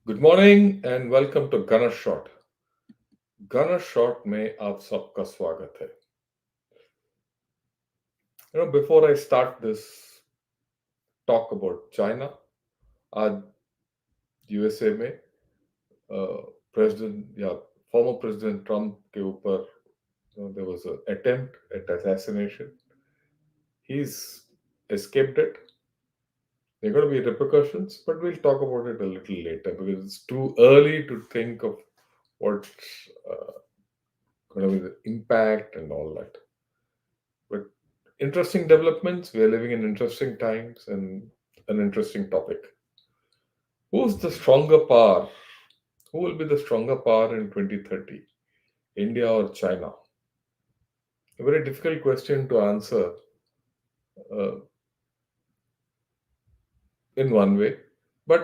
Good morning and welcome to Gunner Shot. Gunner Shot में आप सबका स्वागत है। Before I start this talk about China, आज यूएसए में प्रेसिडेंट या फॉर्मर प्रेसिडेंट ट्रम्प के ऊपर there was a attempt at assassination. He's escaped it. There are going to be repercussions, but we'll talk about it a little later because it's too early to think of what's uh, going to be the impact and all that. But interesting developments. We are living in interesting times and an interesting topic. Who's the stronger power? Who will be the stronger power in 2030? India or China? A very difficult question to answer uh, in one way. But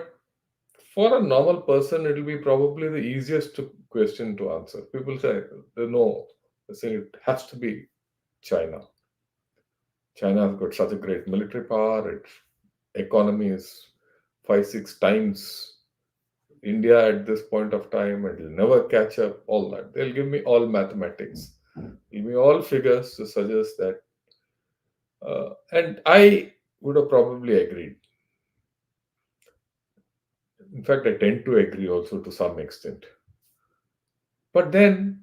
for a normal person, it will be probably the easiest question to answer. People say, no, they say it has to be China. China has got such a great military power, its economy is 5, 6 times India at this point of time, and will never catch up, all that. They'll give me all mathematics, give me all figures to suggest that. And I would have probably agreed. In fact, I tend to agree also to some extent. But then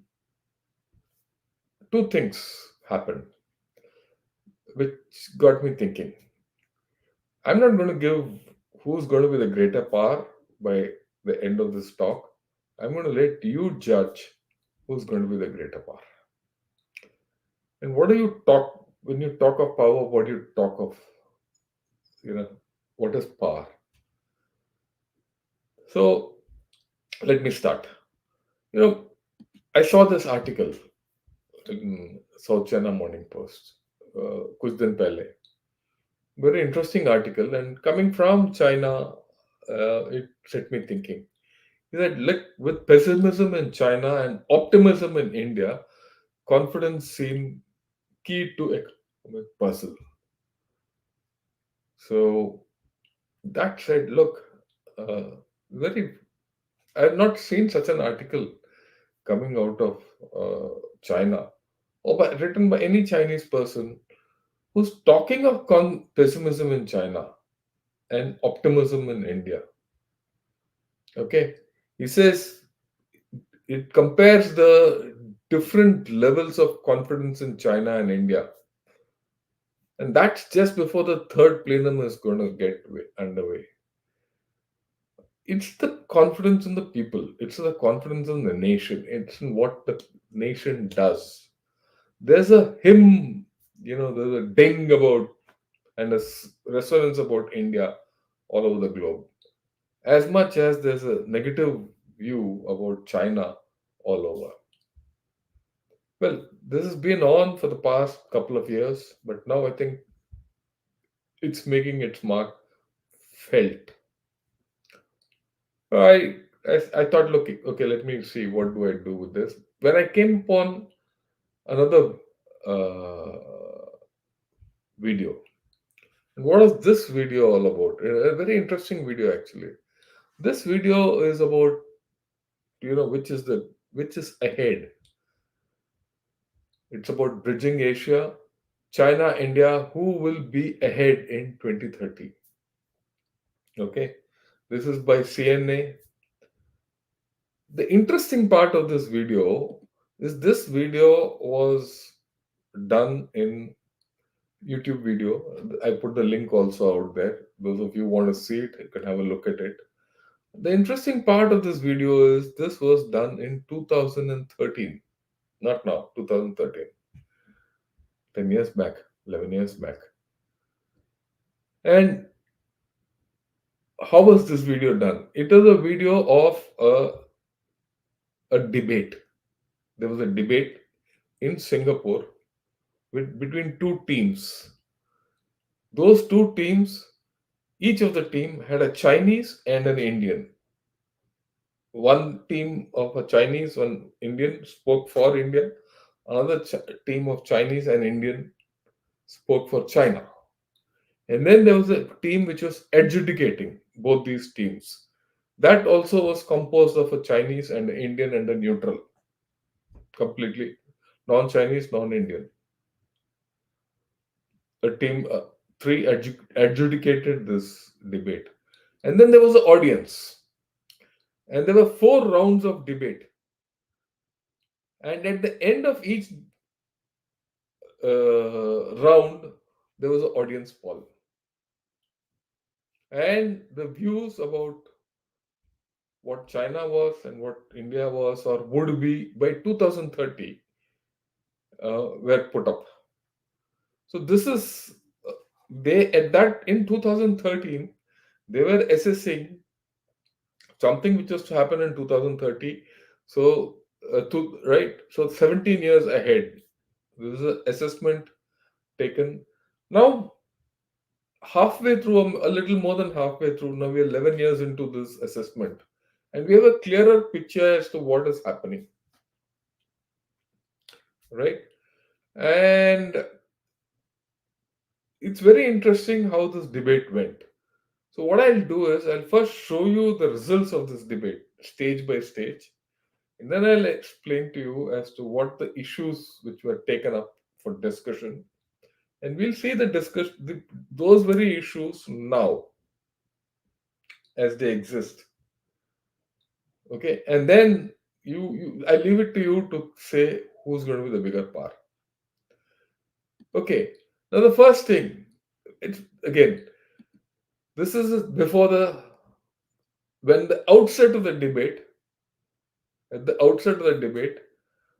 two things happened which got me thinking. I'm not going to give who's going to be the greater power by the end of this talk. I'm going to let you judge who's going to be the greater power. And what do you talk when you talk of power? What do you talk of? You know, what is power? So let me start. You know, I saw this article in South China Morning Post कुछ दिन पहले. Very interesting article, and coming from China, it set me thinking. He said, look, with pessimism in China and optimism in India, confidence seemed key to economic puzzle. So that said, look, very. I have not seen such an article coming out of China or written by any Chinese person who's talking of pessimism in China and optimism in India. Okay, he says it compares the different levels of confidence in China and India, and that's just before the third plenum is going to get underway. It's the confidence in the people. It's the confidence in the nation. It's in what the nation does. There's a hymn, there's a ding about and a resonance about India all over the globe. As much as there's a negative view about China all over. Well, this has been on for the past couple of years, but now I think it's making its mark felt. I thought, look, okay, let me see what do I do with this. When I came upon another video, and what is this video all about? A very interesting video actually. This video is about which is ahead. It's about bridging Asia, China, India. Who will be ahead in 2030? Okay, this is by CNA. The interesting part of this video is this video was done in YouTube video. I put the link also out there. Those of you who want to see it, you can have a look at it. The interesting part of this video is this was done in 2013, not now, 2013, 10 years back, 11 years back. And how was this video done? It was a video of a debate. There was a debate in Singapore between two teams. Those two teams, each of the team had a Chinese and an Indian. One team of a Chinese, one Indian spoke for India. Another team of Chinese and Indian spoke for China. And then there was a team which was adjudicating both these teams. That also was composed of a Chinese and an Indian and a neutral, completely non-Chinese, non-Indian. A team, three adjudicated this debate, and then there was an audience, and there were four rounds of debate, and at the end of each round, there was an audience poll, and the views about what China was and what India was or would be by 2030 were put up. So this is they at that in 2013 they were assessing something which was to happen in 2030. So right, so 17 years ahead. This is an assessment taken. Now halfway through, a little more than halfway through. Now we're 11 years into this assessment, and we have a clearer picture as to what is happening. Right, and it's very interesting how this debate went. So what I'll do is I'll first show you the results of this debate stage by stage, and then I'll explain to you as to what the issues which were taken up for discussion, and we'll see those very issues now as they exist. Okay, and then I leave it to you to say who's going to be the bigger part. Okay, now the first thing, it's again, this is before the when the outset of the debate, at the outset of the debate,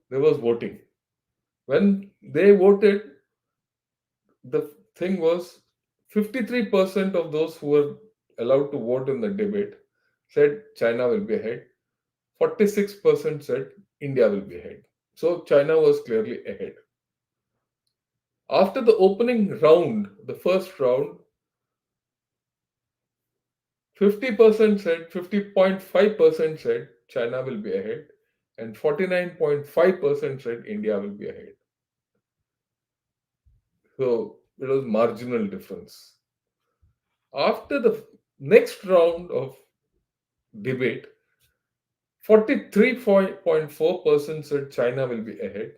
there was voting. When they voted, the thing was 53% of those who were allowed to vote in the debate said China will be ahead. 46% said India will be ahead. So China was clearly ahead. After the opening round, the first round, 50% said, 50.5% said China will be ahead, and 49.5% said India will be ahead. So it was marginal difference. After the next round of debate, 43.4% said China will be ahead,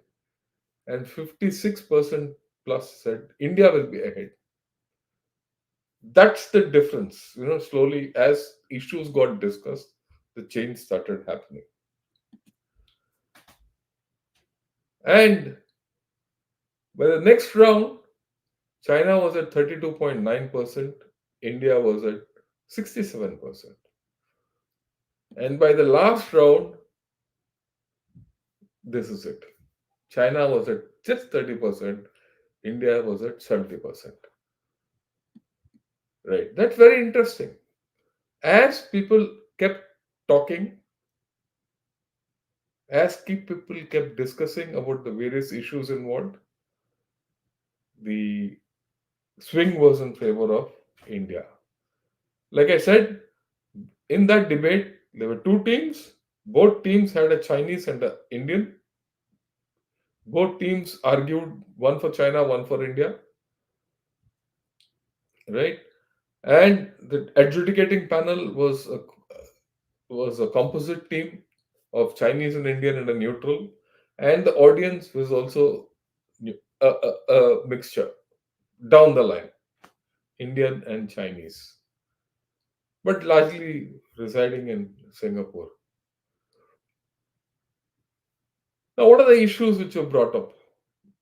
and 56% plus said India will be ahead. That's the difference. Slowly as issues got discussed, the change started happening. And by the next round, China was at 32.9%, India was at 67%. And by the last round, this is it. China was at just 30%, India was at 70%. Right. That's very interesting. As people kept talking, people kept discussing about the various issues involved, the swing was in favor of India. Like I said, in that debate, there were two teams. Both teams had a Chinese and an Indian. Both teams argued one for China, one for India. Right. And the adjudicating panel was a composite team of Chinese and Indian and a neutral, and the audience was also a mixture down the line, Indian and Chinese, but largely residing in Singapore. Now, what are the issues which were brought up?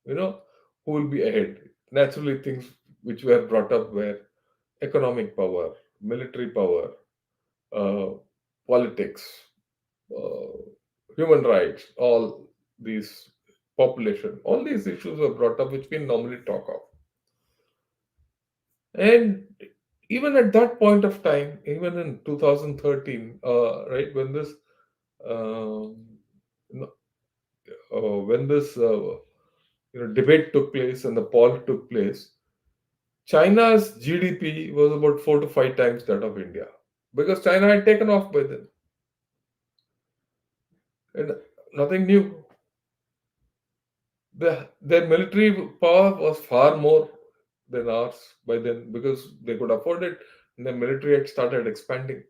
You know, who will be ahead? Naturally, things which were brought up were economic power, military power, uh, politics, uh, human rights, all these population, all these issues were brought up, which we normally talk of. And even at that point of time, even in 2013, right um, no, when this debate took place and the poll took place, China's GDP was about 4 to 5 times that of India because China had taken off by then, and nothing new. Their military power was far more than ours by then because they could afford it and the military had started expanding.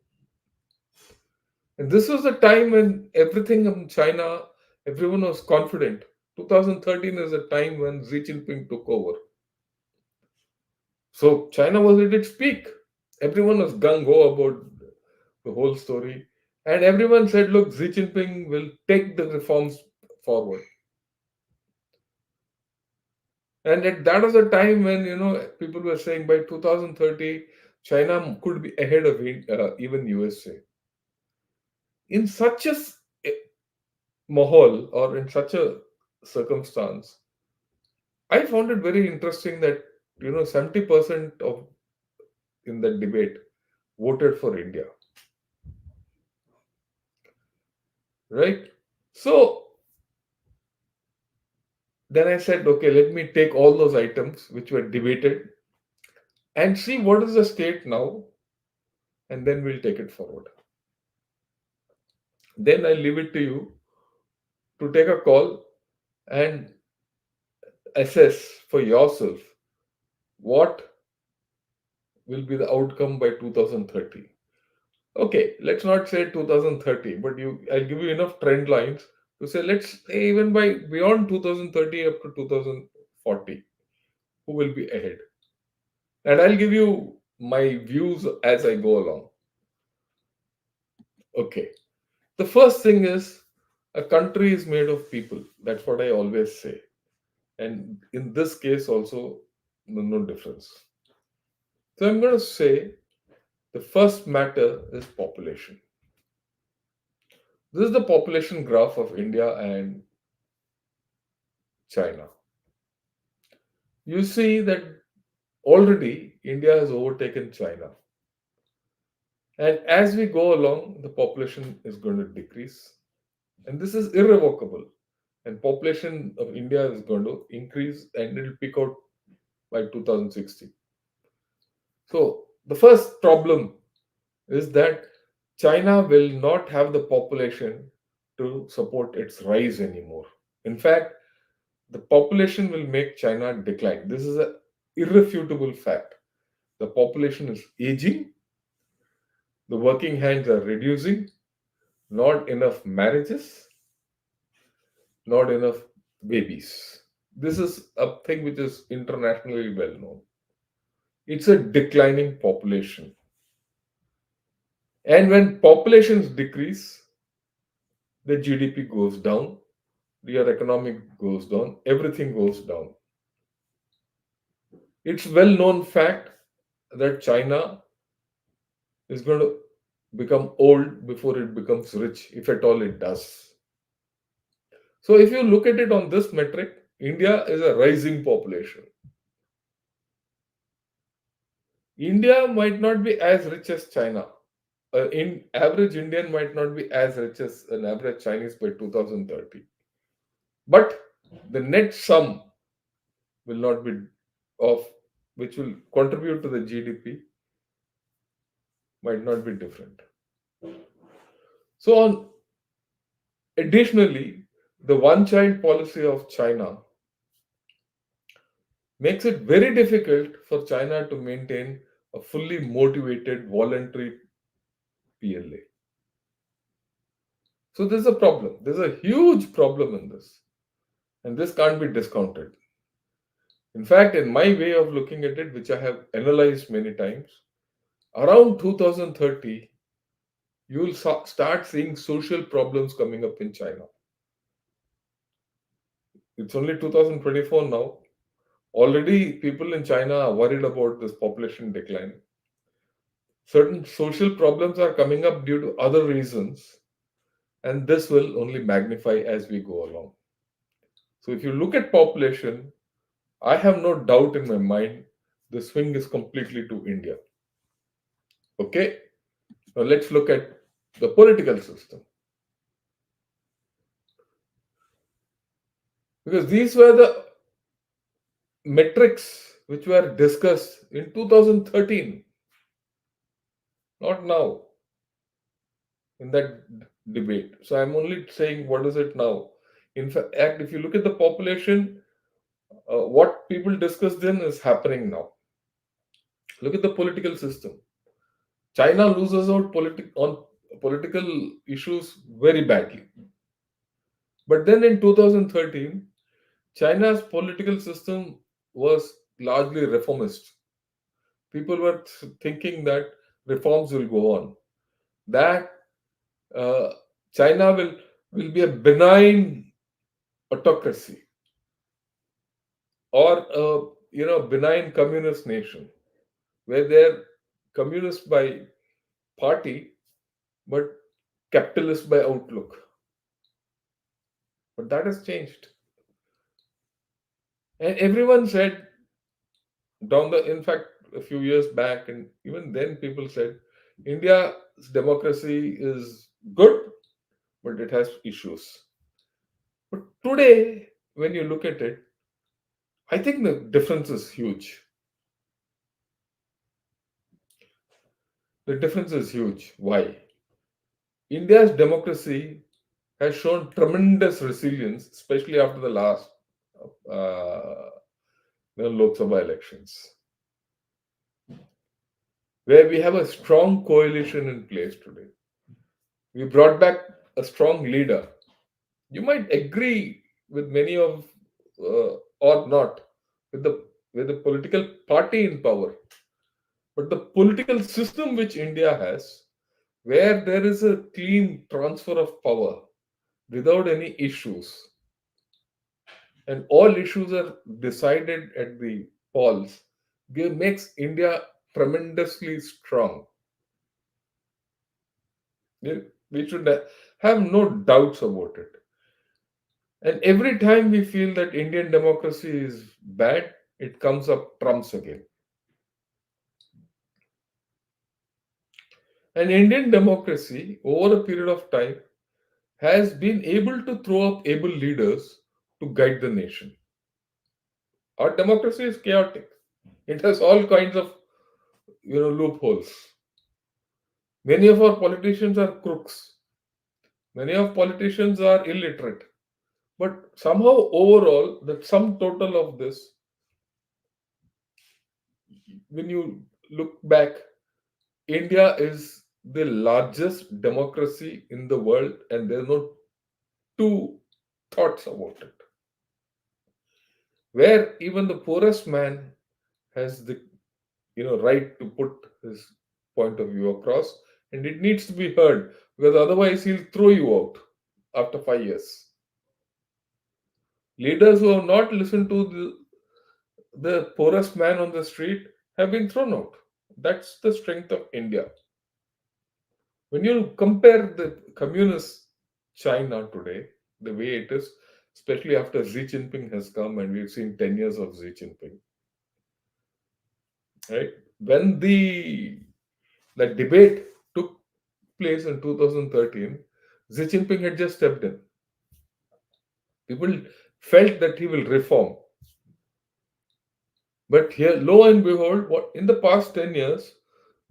And this was the time when everything in China, everyone was confident. 2013 is a time when Xi Jinping took over. So China was at its peak. Everyone was gung ho about the whole story. And everyone said, look, Xi Jinping will take the reforms forward. And that was a time when, people were saying by 2030, China could be ahead of even USA. In such mahal or in such a circumstance, I found it very interesting that 70% of in that debate voted for India, right? So then I said, okay, let me take all those items which were debated and see what is the state now, and then we'll take it forward. Then I leave it to you to take a call and assess for yourself what will be the outcome by 2030. Okay, let's not say 2030, but I'll give you enough trend lines to say let's say even by beyond 2030 up to 2040, who will be ahead. And I'll give you my views as I go along. Okay. The first thing is a country is made of people. That's what I always say. And in this case also, no difference. So I'm going to say the first matter is population. This is the population graph of India and China. You see that already India has overtaken China. And as we go along, the population is going to decrease. And this is irrevocable. And population of India is going to increase and it will peak out by 2060. So the first problem is that China will not have the population to support its rise anymore. In fact, the population will make China decline. This is an irrefutable fact. The population is aging, the working hands are reducing, not enough marriages, not enough babies. This is a thing which is internationally well known. It's a declining population. And when populations decrease, the GDP goes down, your economic goes down, everything goes down. It's well known fact that China is going to become old before it becomes rich, if at all it does. So if you look at it on this metric, India is a rising population. India might not be as rich as China. In average Indian might not be as rich as an average Chinese by 2030. But the net sum will not be of which will contribute to the GDP might not be different. So on additionally, the one child policy of China makes it very difficult for China to maintain a fully motivated voluntary PLA. So there's a problem. There's a huge problem in this. And this can't be discounted. In fact, in my way of looking at it, which I have analyzed many times, around 2030, you will start seeing social problems coming up in China. It's only 2024 now. Already, people in China are worried about this population decline. Certain social problems are coming up due to other reasons, and this will only magnify as we go along. So, if you look at population, I have no doubt in my mind the swing is completely to India. Okay, now let's look at the political system because these were the metrics which were discussed in 2013, not now in that debate. So I'm only saying what is it now. In fact, if you look at the population, what people discussed then is happening now. Look at the political system. China loses out on political issues very badly. But then in 2013, China's political system was largely reformist. People were thinking that reforms will go on, that uh, China will be a benign autocracy, or a benign communist nation where they're communist by party but capitalist by outlook. But that has changed, and everyone said down the in fact a few years back, and even then people said India's democracy is good, but it has issues. But today, when you look at it, I think the difference is huge. The difference is huge. Why? India's democracy has shown tremendous resilience, especially after the last uh, Lok Sabha elections, where we have a strong coalition in place today. We brought back a strong leader. You might agree with many of, or not, with the political party in power, but the political system which India has, where there is a clean transfer of power without any issues, and all issues are decided at the polls, makes India tremendously strong. We should have no doubts about it. And every time we feel that Indian democracy is bad, it comes up trumps again. And Indian democracy, over a period of time, has been able to throw up able leaders to guide the nation. Our democracy is chaotic. It has all kinds of loopholes. Many of our politicians are crooks. Many of politicians are illiterate. But somehow overall, the sum total of this, when you look back, India is the largest democracy in the world, and there's no two thoughts about it. Where even the poorest man has the right to put his point of view across, and it needs to be heard, because otherwise he'll throw you out after 5 years. Leaders who have not listened to the poorest man on the street have been thrown out. That's the strength of India. When you compare the communist China today, the way it is, especially after Xi Jinping has come and we've seen 10 years of Xi Jinping, right? When the debate took place in 2013, Xi Jinping had just stepped in. People felt that he will reform. But here, lo and behold, what in the past 10 years,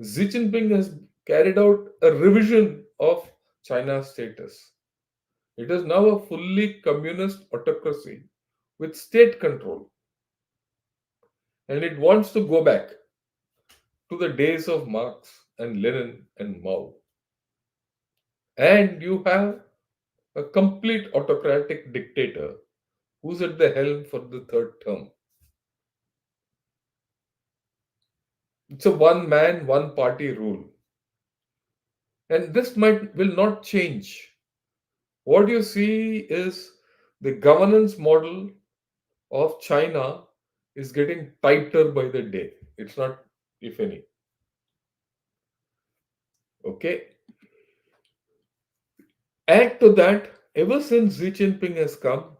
Xi Jinping has carried out a revision of China's status. It is now a fully communist autocracy with state control, and it wants to go back to the days of Marx and Lenin and Mao. And you have a complete autocratic dictator who's at the helm for the third term. It's a one man, one party rule. And this might will not change. What you see is the governance model of China is getting tighter by the day. It's not, if any. Okay. Add to that, ever since Xi Jinping has come,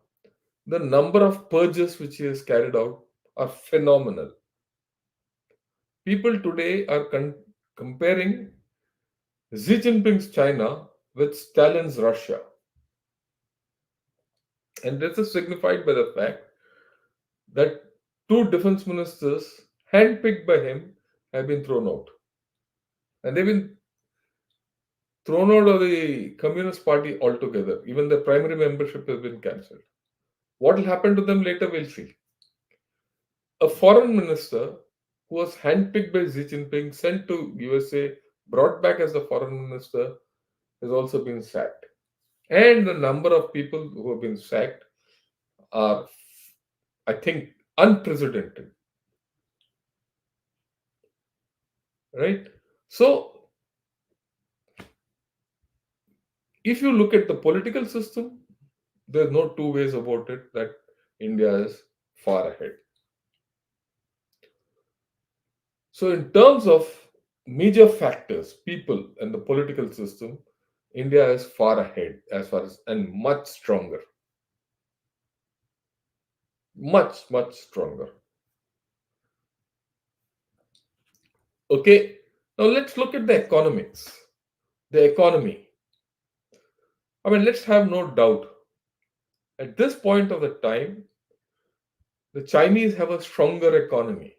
the number of purges which he has carried out are phenomenal. People today are comparing Xi Jinping's China with Stalin's Russia. And this is signified by the fact that two defense ministers handpicked by him have been thrown out. And they've been thrown out of the Communist Party altogether. Even the primary membership has been cancelled. What will happen to them later, we'll see. A foreign minister who was handpicked by Xi Jinping, sent to USA, brought back as the foreign minister, has also been sacked. And the number of people who have been sacked are, I think, unprecedented, right? So, if you look at the political system, there's no two ways about it that India is far ahead. So, in terms of major factors, people and the political system, India is far ahead as far as and much stronger, much stronger. Okay, now let's look at the economics. The economy. I mean, let's have no doubt. At this point of the time, the Chinese have a stronger economy.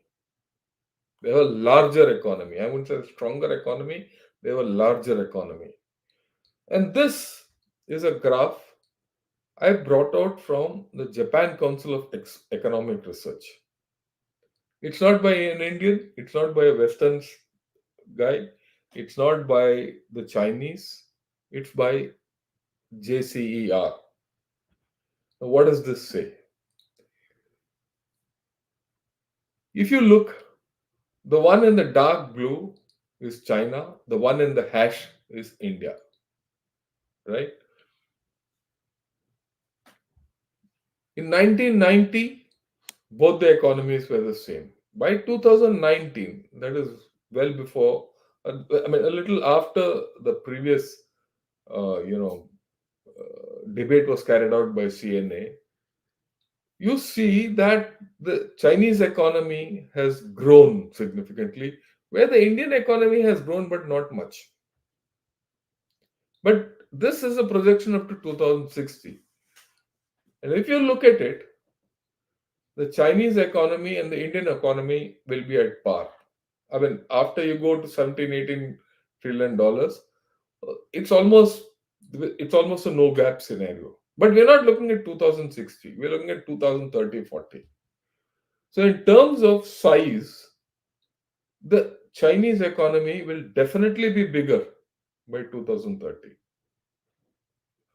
They have a larger economy. I wouldn't say stronger economy, they have a larger economy. And this is a graph I brought out from the Japan Council of Economic Research. It's not by an Indian, it's not by a Western guy, it's not by the Chinese, it's by JCER. Now, what does this say? If you look, the one in the dark blue is China, the one in the hash is India, right? In 1990, both the economies were the same. By 2019, that is well before, I mean, a little after the previous, you know, debate was carried out by CNA, you see that the Chinese economy has grown significantly, where the Indian economy has grown, but not much. But this is a projection up to 2060. And if you look at it, the Chinese economy and the Indian economy will be at par. I mean, after you go to 17, 18 trillion dollars, it's almost it's almost a no gap scenario. But we're not looking at 2060. We're looking at 2030, 40. So in terms of size, the Chinese economy will definitely be bigger by 2030,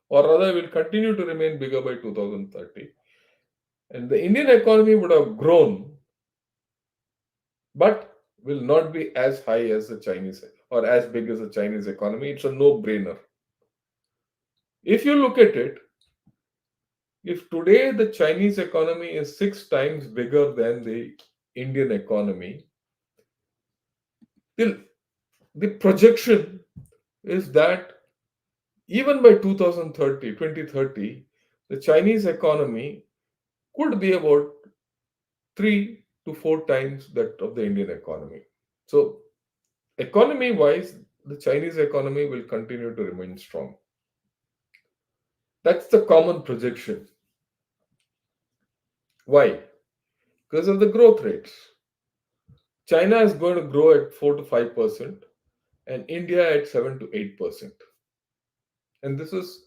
or rather will continue to remain bigger by 2030. And the Indian economy would have grown, but will not be as high as the Chinese or as big as the Chinese economy. It's a no brainer. If you look at it, if today the Chinese economy is 6 times bigger than the Indian economy, the, the projection is that even by 2030, the Chinese economy could be about 3 to 4 times that of the Indian economy. So, economy wise, the Chinese economy will continue to remain strong. That's the common projection. Why? Because of the growth rates. China is going to grow at 4 to 5% and India at 7 to 8%. And this is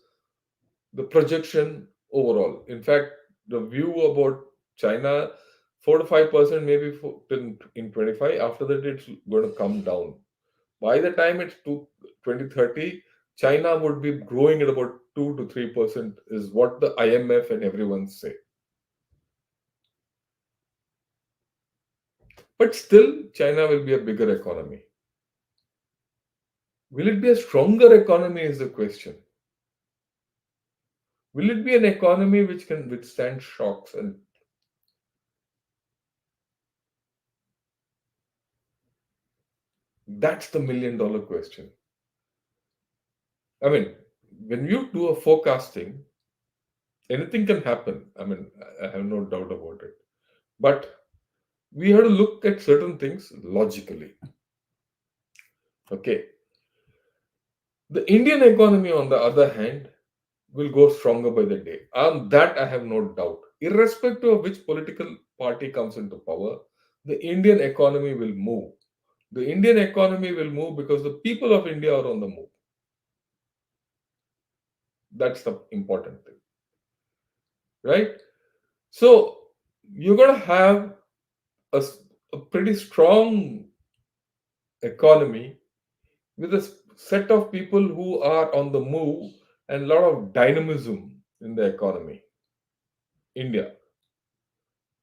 the projection overall. In fact, the view about China, 4 to 5% maybe in 25. After that, it's going to come down. By the time it's 2030, China would be growing at about 2 to 3%, is what the IMF and everyone say. But still, China will be a bigger economy. Will it be a stronger economy is the question. Will it be an economy which can withstand shocks? And that's the million-dollar question. I mean, when you do a forecasting, anything can happen. I mean, I have no doubt about it. But we have to look at certain things logically. Okay. The Indian economy, on the other hand, will go stronger by the day. On that, I have no doubt. Irrespective of which political party comes into power, the Indian economy will move. The Indian economy will move because the people of India are on the move. That's the important thing, right? So you're going to have a pretty strong economy with a set of people who are on the move and a lot of dynamism in the economy. India.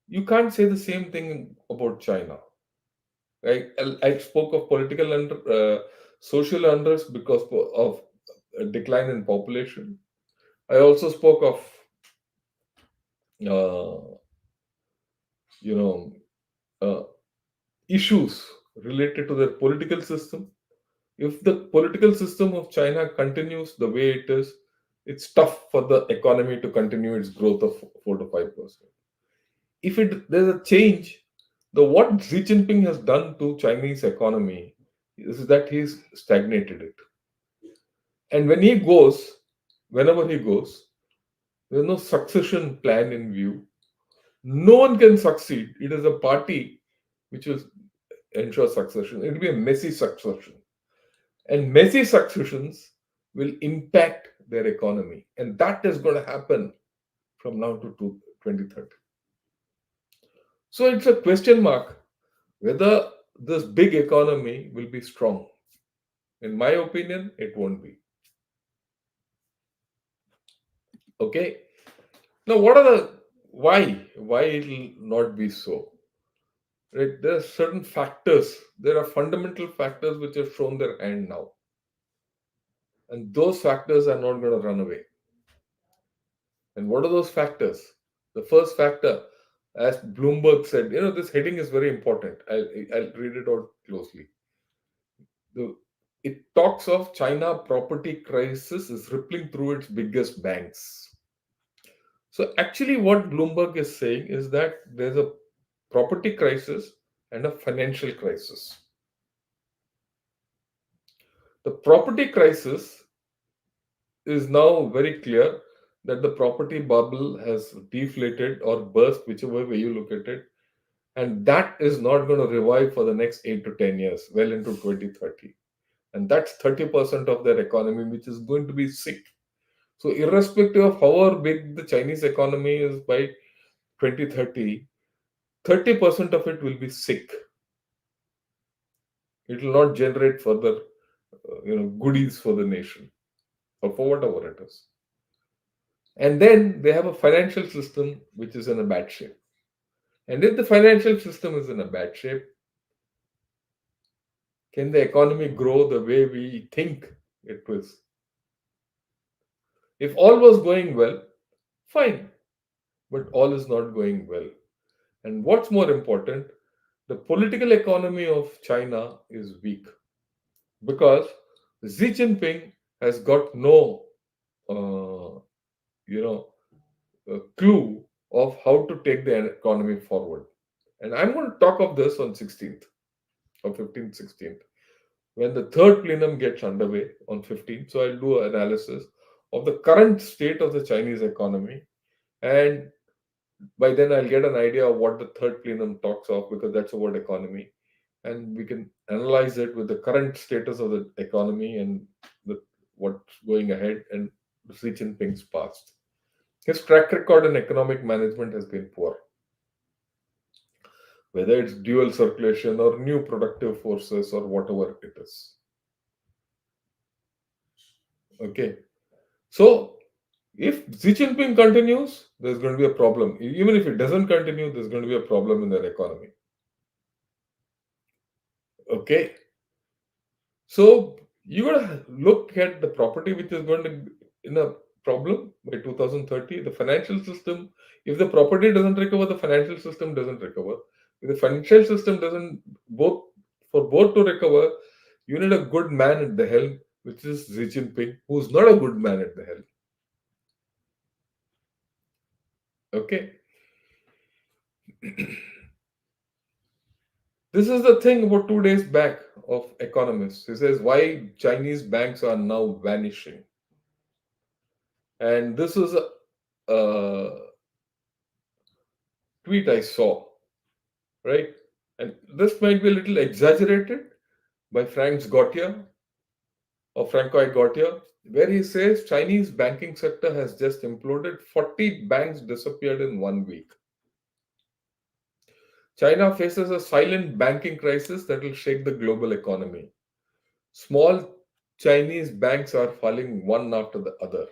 You can't say the same thing about China. Right? I spoke of social unrest because of a decline in population. I also spoke of uh, you know uh, issues related to their political system. If the political system of China continues the way it is, it's tough for the economy to continue its growth of 4 to 5%. If there's a change, the what Xi Jinping has done to Chinese economy is that he's stagnated it. And whenever he goes, there's no succession plan in view. No one can succeed. It is a party which will ensure succession. It will be a messy succession. And messy successions will impact their economy. And that is going to happen from now to 2030. So it's a question mark whether this big economy will be strong. In my opinion, it won't be. Okay. Now, what are the why? Why it will not be so? Right? There are certain factors. There are fundamental factors which have shown their hand now, and those factors are not going to run away. And what are those factors? The first factor, as Bloomberg said, this heading is very important. I'll read it out closely. The, it talks of China property crisis is rippling through its biggest banks. So actually, what Bloomberg is saying is that there's a property crisis and a financial crisis. The property crisis is now very clear that the property bubble has deflated or burst, whichever way you look at it, and that is not going to revive for the next 8 to 10 years, well into 2030. And that's 30% of their economy, which is going to be sick. So, irrespective of however big the Chinese economy is by 2030, 30% of it will be sick. It will not generate further, goodies for the nation or for whatever it is. And then they have a financial system which is in a bad shape. And if the financial system is in a bad shape, can the economy grow the way we think it was? If all was going well, fine, but all is not going well. And what's more important, the political economy of China is weak because Xi Jinping has got no, uh, you know, clue of how to take the economy forward. And I'm going to talk of this on 16th or 15th, 16th, when the third plenum gets underway on 15th. So I'll do an analysis of the current state of the Chinese economy. And by then I'll get an idea of what the third plenum talks of because that's about economy. And we can analyze it with the current status of the economy and what's going ahead and Xi Jinping's past. His track record in economic management has been poor, whether it's dual circulation or new productive forces or whatever it is. Okay. So if Xi Jinping continues, there's going to be a problem. Even if it doesn't continue, there's going to be a problem in their economy. Okay. So you got to look at the property which is going to be in a problem by 2030. The financial system, if the property doesn't recover, the financial system doesn't recover. If the financial system doesn't both for both to recover, you need a good man at the helm, which is Xi Jinping, who's not a good man at the helm. Okay. This is the thing about 2 days back of economists. He says why Chinese banks are now vanishing. And this is a tweet I saw, right? And this might be a little exaggerated by Francois Gautier, where he says Chinese banking sector has just imploded. 40 banks disappeared in 1 week. China faces a silent banking crisis that will shake the global economy. Small Chinese banks are falling one after the other.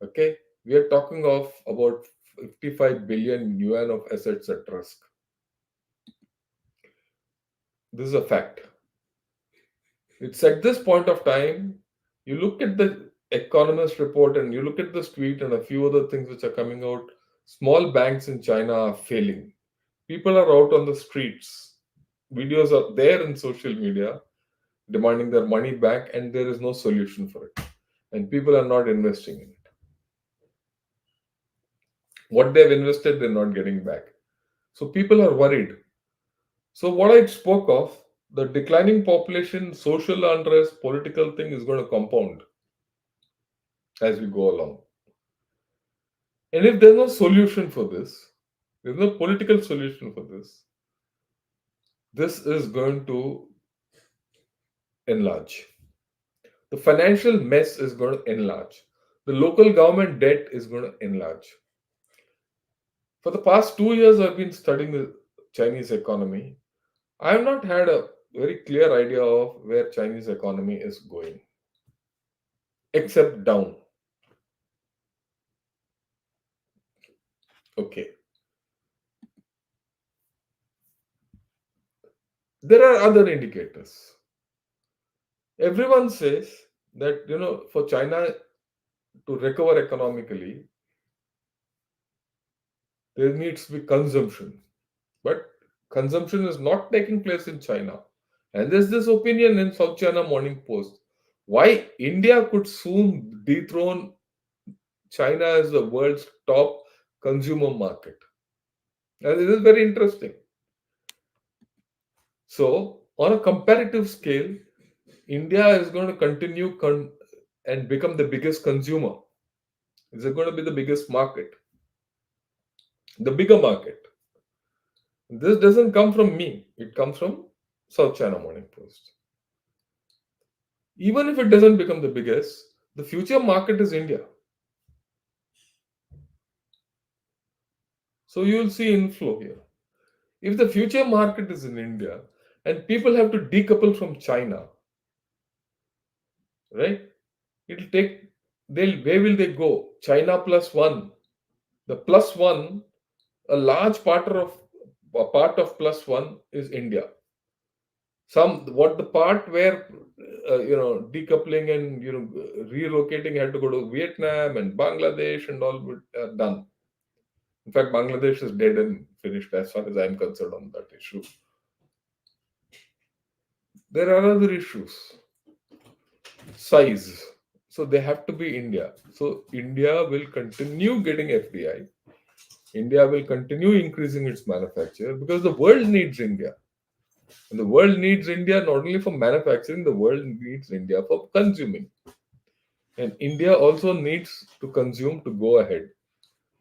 Okay, we are talking of about 55 billion yuan of assets at risk. This is a fact. It's at this point of time, you look at the Economist report and you look at the tweet and a few other things which are coming out. Small banks in China are failing. People are out on the streets. Videos are there in social media demanding their money back, and there is no solution for it. And people are not investing in it. What they've invested, they're not getting back. So people are worried. So, what I spoke of, the declining population, social unrest, political thing is going to compound as we go along. And if there's no solution for this, there's no political solution for this, this is going to enlarge. The financial mess is going to enlarge. The local government debt is going to enlarge. For the past 2 years, I've been studying the Chinese economy. I have not had a very clear idea of where Chinese economy is going, except down. Okay. There are other indicators. Everyone says that, for China to recover economically, there needs to be consumption. But consumption is not taking place in China. And there's this opinion in South China Morning Post why India could soon dethrone China as the world's top consumer market. And this is very interesting. So, on a comparative scale, India is going to continue and become the biggest consumer. Is it going to be the biggest market, the bigger market? This doesn't come from me. It comes from South China Morning Post. Even if it doesn't become the biggest, the future market is India. So you will see inflow here. If the future market is in India and people have to decouple from China, right? It'll take, where will they go? China plus one. The plus one, a large part of plus one is India. What the part where decoupling and relocating had to go to Vietnam and Bangladesh and all done. In fact, Bangladesh is dead and finished as far as I'm concerned on that issue. There are other issues. Size. So they have to be India. So India will continue getting FDI. India will continue increasing its manufacture because the world needs India. And the world needs India not only for manufacturing, the world needs India for consuming. And India also needs to consume to go ahead.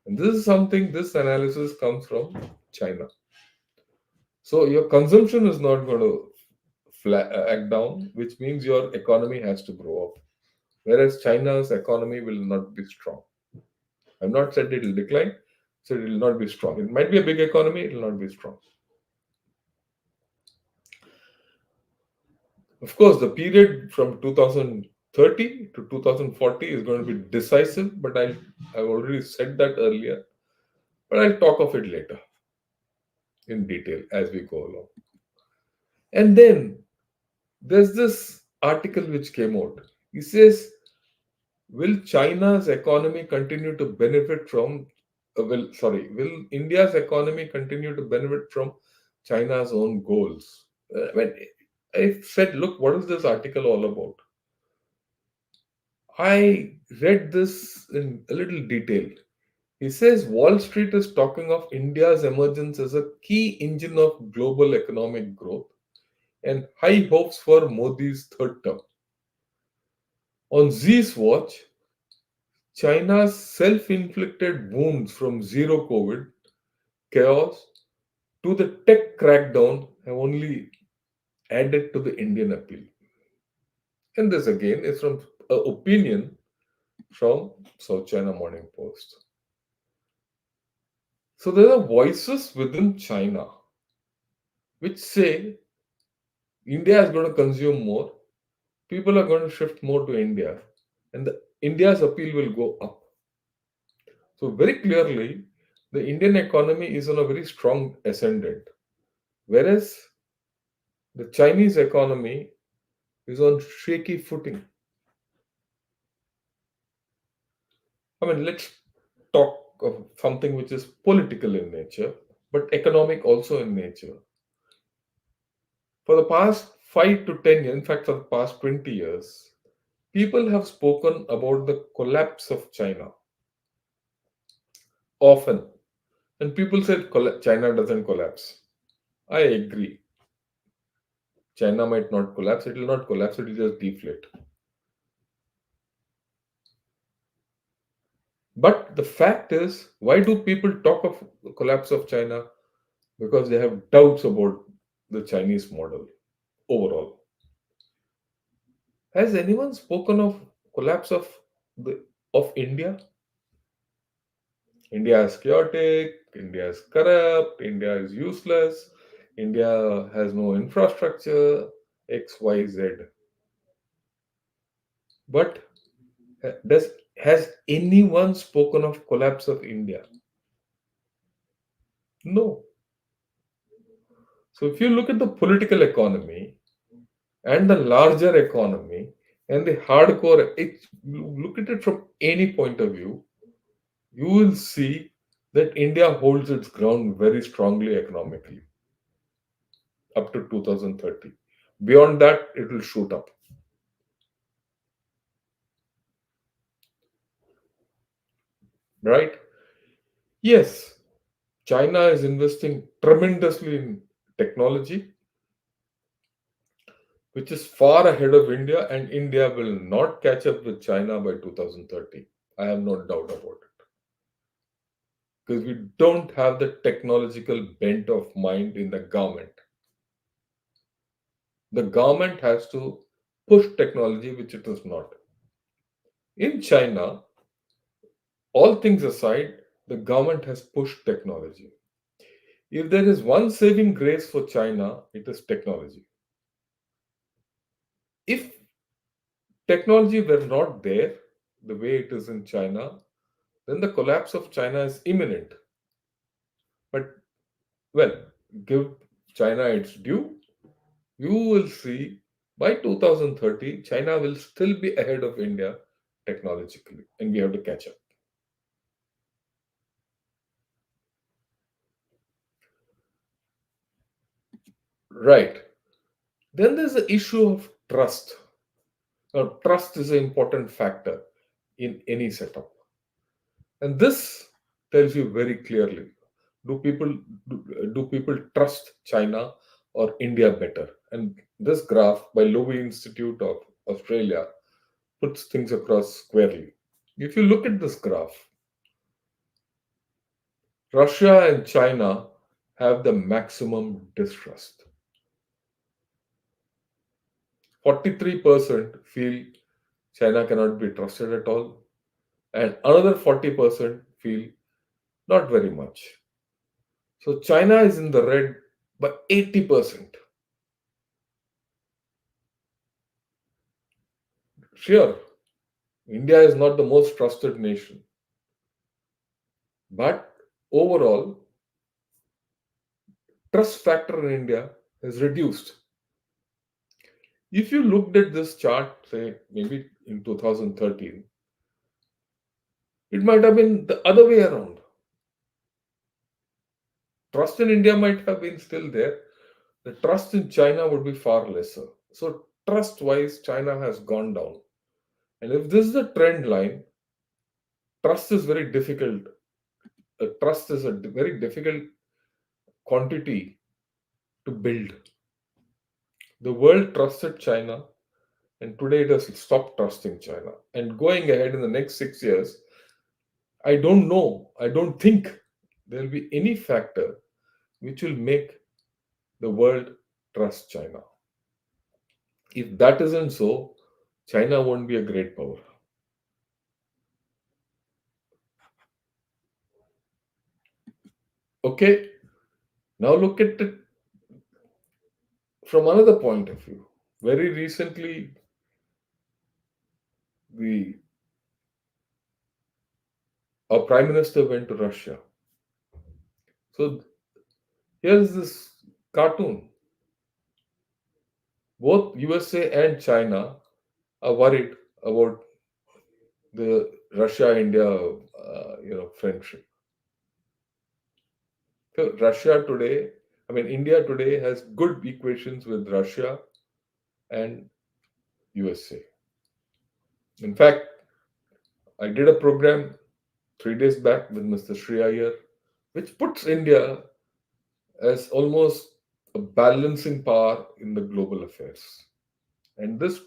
And this analysis comes from China. So your consumption is not going to act down, which means your economy has to grow up. Whereas China's economy will not be strong. I've not said it will decline, so it will not be strong. It might be a big economy, it will not be strong. Of course, the period from 2030 to 2040 is going to be decisive, but I've already said that earlier. But I'll talk of it later in detail as we go along. And then there's this article which came out. He says, will China's economy continue to benefit from, will India's economy continue to benefit from China's own goals? When I said, look, what is this article all about? I read this in a little detail. He says Wall Street is talking of India's emergence as a key engine of global economic growth and high hopes for Modi's third term. On Xi's watch, China's self inflicted wounds from zero COVID chaos to the tech crackdown have only added to the Indian appeal. And this again is from an opinion from South China Morning Post. So there are voices within China which say India is going to consume more, people are going to shift more to India, and India's appeal will go up. So, very clearly, the Indian economy is on a very strong ascendant, whereas the Chinese economy is on shaky footing. I mean, let's talk of something which is political in nature, but economic also in nature. For the past 5 to 10 years, in fact, for the past 20 years, people have spoken about the collapse of China often. And people said China doesn't collapse. I agree. China might not collapse, it will not collapse, it will just deflate. But the fact is, why do people talk of the collapse of China? Because they have doubts about the Chinese model overall. Has anyone spoken of collapse the of India? India is chaotic, India is corrupt, India is useless, India has no infrastructure, X, Y, Z. But does has anyone spoken of collapse of India? No. So if you look at the political economy and the larger economy and the hardcore, look at it from any point of view, you will see that India holds its ground very strongly economically up to 2030. Beyond that, it will shoot up. Right? Yes, China is investing tremendously in technology, which is far ahead of India, and India will not catch up with China by 2030. I have no doubt about it. Because we don't have the technological bent of mind in the government. The government has to push technology, which it is not. In China, all things aside, the government has pushed technology. If there is one saving grace for China, it is technology. If technology were not there the way it is in China, then the collapse of China is imminent. But, well, give China its due, you will see by 2030, China will still be ahead of India technologically, and we have to catch up. Right. Then there's the issue of trust. Now, trust is an important factor in any setup. And this tells you very clearly, do people do people trust China or India better? And this graph by Lowy Institute of Australia puts things across squarely. If you look at this graph, Russia and China have the maximum distrust. 43% feel China cannot be trusted at all, and another 40% feel not very much. So China is in the red by 80%. Sure, India is not the most trusted nation, but overall, trust factor in India has reduced. If you looked at this chart, say maybe in 2013, it might have been the other way around. Trust in India might have been still there. The trust in China would be far lesser. So, trust wise, China has gone down. And if this is the trend line, trust is very difficult. Trust is a very difficult quantity to build. The world trusted China, and today it has stopped trusting China. And going ahead in the next 6 years, I don't know, I don't think there will be any factor which will make the world trust China. If that isn't so, China won't be a great power. Okay, now look at it from another point of view. Very recently, the our prime minister went to Russia. So here's this cartoon. Both USA and China are worried about the Russia-India, friendship. So Russia today, I mean India today has good equations with Russia and USA. In fact, I did a program 3 days back with Mr. Sri Iyer, which puts India as almost a balancing power in the global affairs. And this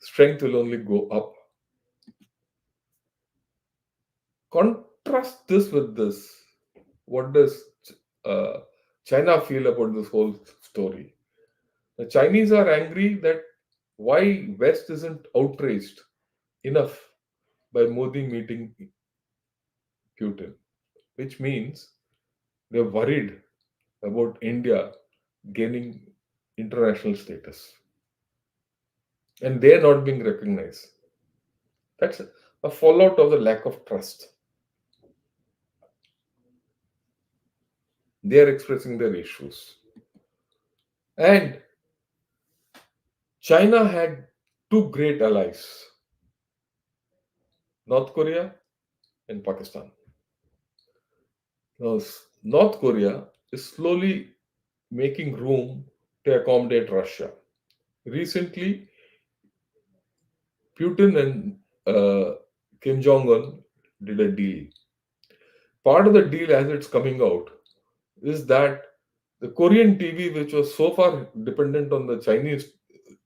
strength will only go up. Contrast this with this. What does uh, China feel about this whole story? The Chinese are angry that why West isn't outraged enough by Modi meeting Putin, which means they're worried about India gaining international status and they're not being recognized. That's a fallout of the lack of trust. They are expressing their issues. And China had two great allies, North Korea and Pakistan. Now, North Korea is slowly making room to accommodate Russia. Recently, Putin and Kim Jong un did a deal. Part of the deal, as it's coming out, is that the Korean TV, which was so far dependent on the Chinese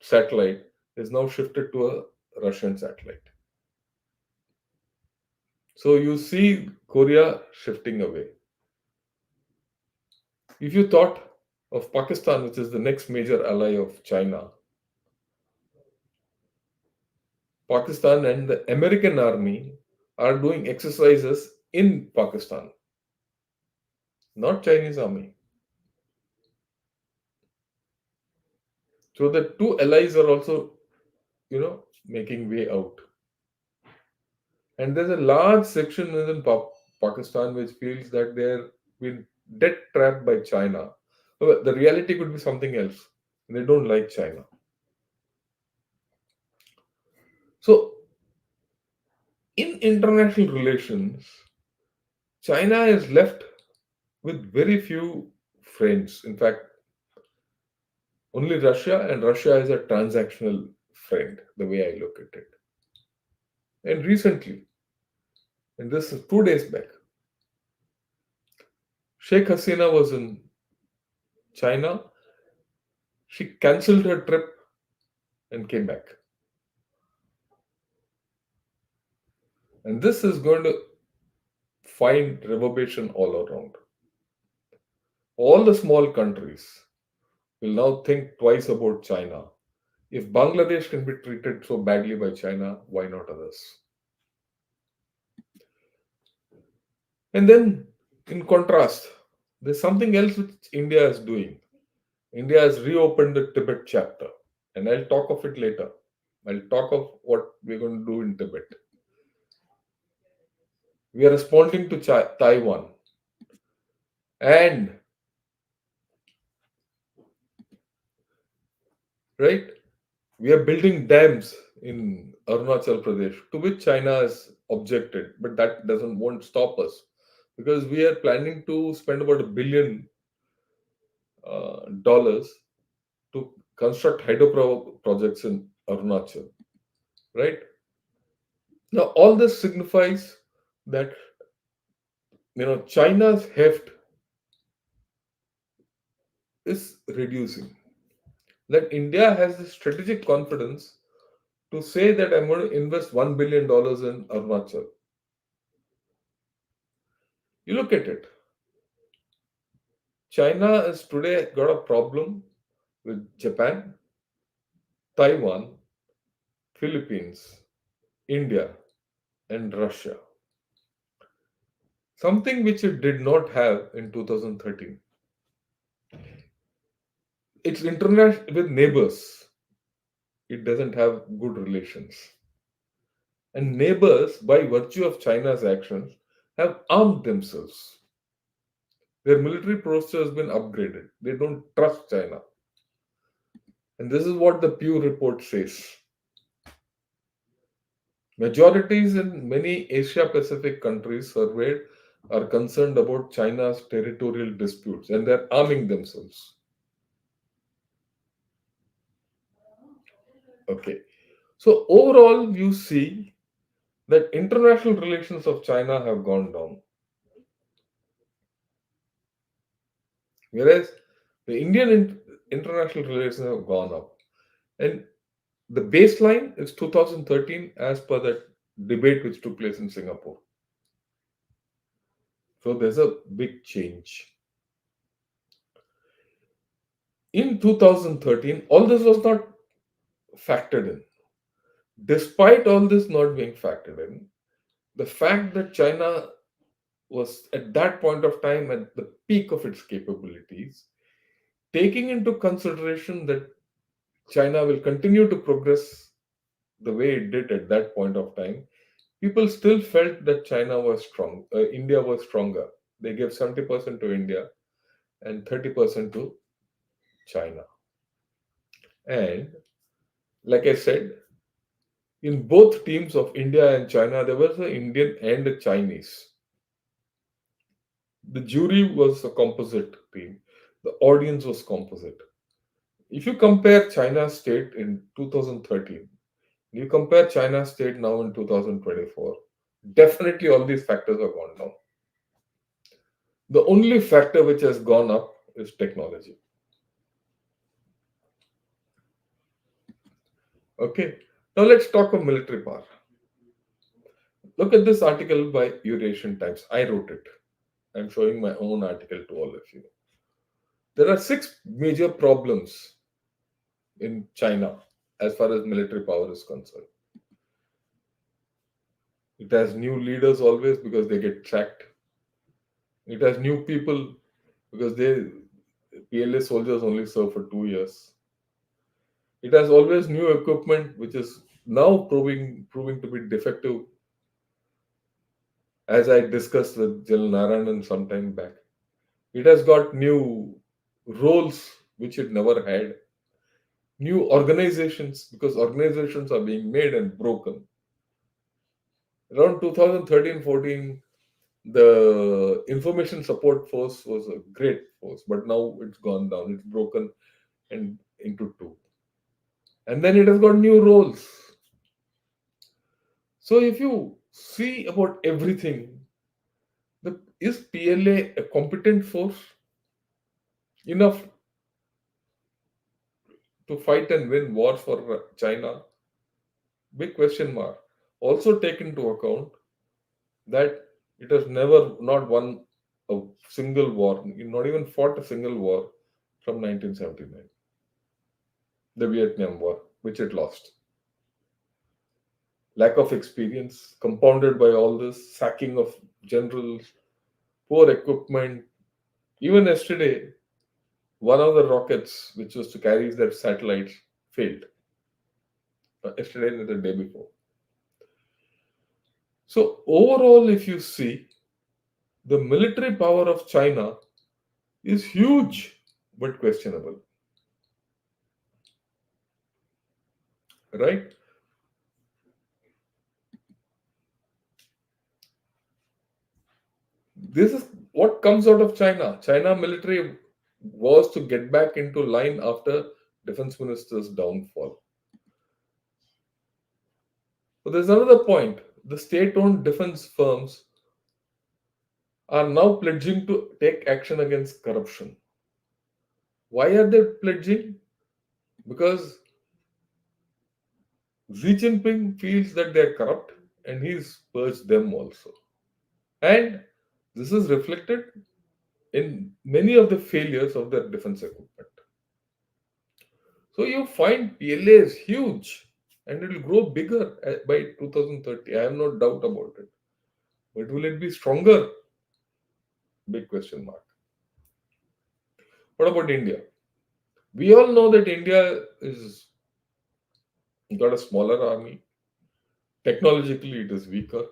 satellite, is now shifted to a Russian satellite. So you see Korea shifting away. If you thought of Pakistan, which is the next major ally of China, Pakistan and the American army are doing exercises in Pakistan, not Chinese army. So the two allies are also, making way out. And there's a large section within Pakistan which feels that they're been debt trapped by China. Well, the reality could be something else. They don't like China. So in international relations, China is left with very few friends. In fact, only Russia, and Russia is a transactional friend, the way I look at it. And recently, and this is 2 days back, Sheikh Hasina was in China. She cancelled her trip and came back. And this is going to find reverberation all around. All the small countries will now think twice about China. If Bangladesh can be treated so badly by China, why not others? And then, in contrast, there's something else which India is doing. India has reopened the Tibet chapter, and I'll talk of it later. I'll talk of what we're going to do in Tibet. We are responding to Taiwan, and right, we are building dams in Arunachal Pradesh, to which China has objected, but that doesn't won't stop us because we are planning to spend about $1 billion dollars to construct hydro projects in Arunachal. Right now, all this signifies that China's heft is reducing. That India has the strategic confidence to say that I'm going to invest $1 billion in Arunachal. You look at it. China has today got a problem with Japan, Taiwan, Philippines, India, and Russia. Something which it did not have in 2013. It's international with neighbors. It doesn't have good relations. And neighbors, by virtue of China's actions, have armed themselves. Their military posture has been upgraded. They don't trust China. And this is what the Pew report says. Majorities in many Asia Pacific countries surveyed are concerned about China's territorial disputes and they're arming themselves. Okay. So, overall, you see that international relations of China have gone down, whereas the international relations have gone up. And the baseline is 2013 as per that debate which took place in Singapore. So there's a big change. In 2013, all this was not factored in. Despite all this not being factored in, the fact that China was at that point of time at the peak of its capabilities, taking into consideration that China will continue to progress the way it did at that point of time, people still felt that China was strong, India was stronger. They gave 70% to India and 30% to China. And like I said, in both teams of India and China, there was an Indian and a Chinese. The jury was a composite team. The audience was composite. If you compare China's state in 2013, you compare China's state now in 2024, definitely all these factors have gone down. The only factor which has gone up is technology. Okay. Now let's talk of military power. Look at this article by Eurasian Times. I wrote it. I'm showing my own article to all of you. There are six major problems in China as far as military power is concerned. It has new leaders always because they get sacked. It has new people because PLA soldiers only serve for 2 years. It has always new equipment which is now proving to be defective, as I discussed with General Narayanan some time back. It has got new roles which it never had, new organizations because organizations are being made and broken. Around 2013-14, the information support force was a great force, but now it's gone down. It's broken and into two. And then it has got new roles. So if you see about everything, is PLA a competent force enough to fight and win wars for China? Big question mark. Also take into account that it has never not won a single war, not even fought a single war from 1979, the Vietnam War, which it lost. Lack of experience, compounded by all this sacking of generals, poor equipment. Even yesterday, one of the rockets, which was to carry their satellites, failed. Yesterday and the day before. So overall, if you see, the military power of China is huge but questionable, right? This is what comes out of China. China military was to get back into line after defense minister's downfall. But there's another point. The state-owned defense firms are now pledging to take action against corruption. Why are they pledging? Because Xi Jinping feels that they're corrupt and he's purged them also. And this is reflected in many of the failures of their defense equipment. So you find PLA is huge and it will grow bigger by 2030. I have no doubt about it. But will it be stronger? Big question mark. What about India? We all know that India is got a smaller army, Technologically, it is weaker,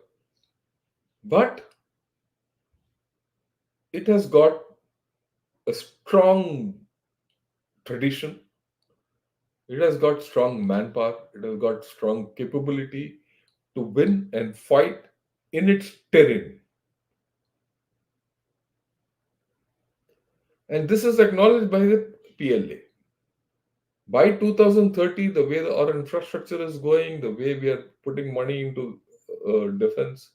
but it has got a strong tradition. It has got strong manpower. It has got strong capability to win and fight in its terrain. And this is acknowledged by the PLA. By 2030, the way our infrastructure is going, the way we are putting money into defense,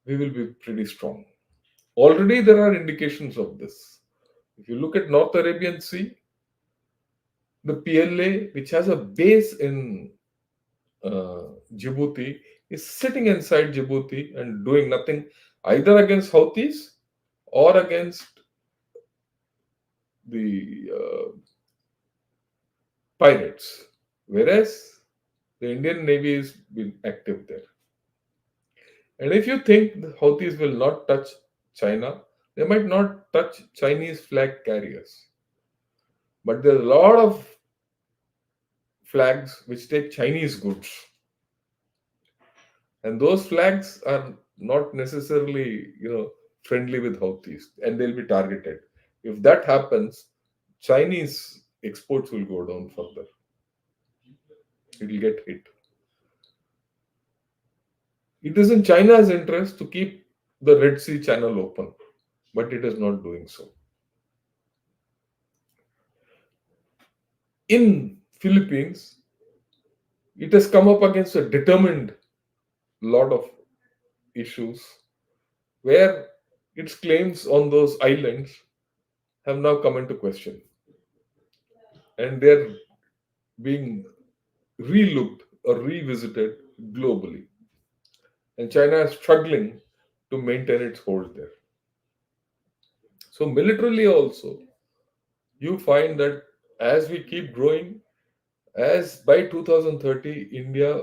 we will be pretty strong. Already there are indications of this. If you look at North Arabian Sea, the PLA, which has a base in Djibouti, is sitting inside Djibouti and doing nothing either against Houthis or against the pirates. Whereas the Indian Navy is been active there. And if you think the Houthis will not touch China, they might not touch Chinese flag carriers. But there are a lot of flags which take Chinese goods. And those flags are not necessarily, friendly with Houthis, and they'll be targeted. If that happens, Chinese exports will go down further. It will get hit. It is in China's interest to keep the Red Sea channel open, but it is not doing so. In Philippines, it has come up against a determined lot of issues where its claims on those islands have now come into question, and they're being relooked or revisited globally. And China is struggling to maintain its hold there. So, militarily, also, you find that as we keep growing, as by 2030, India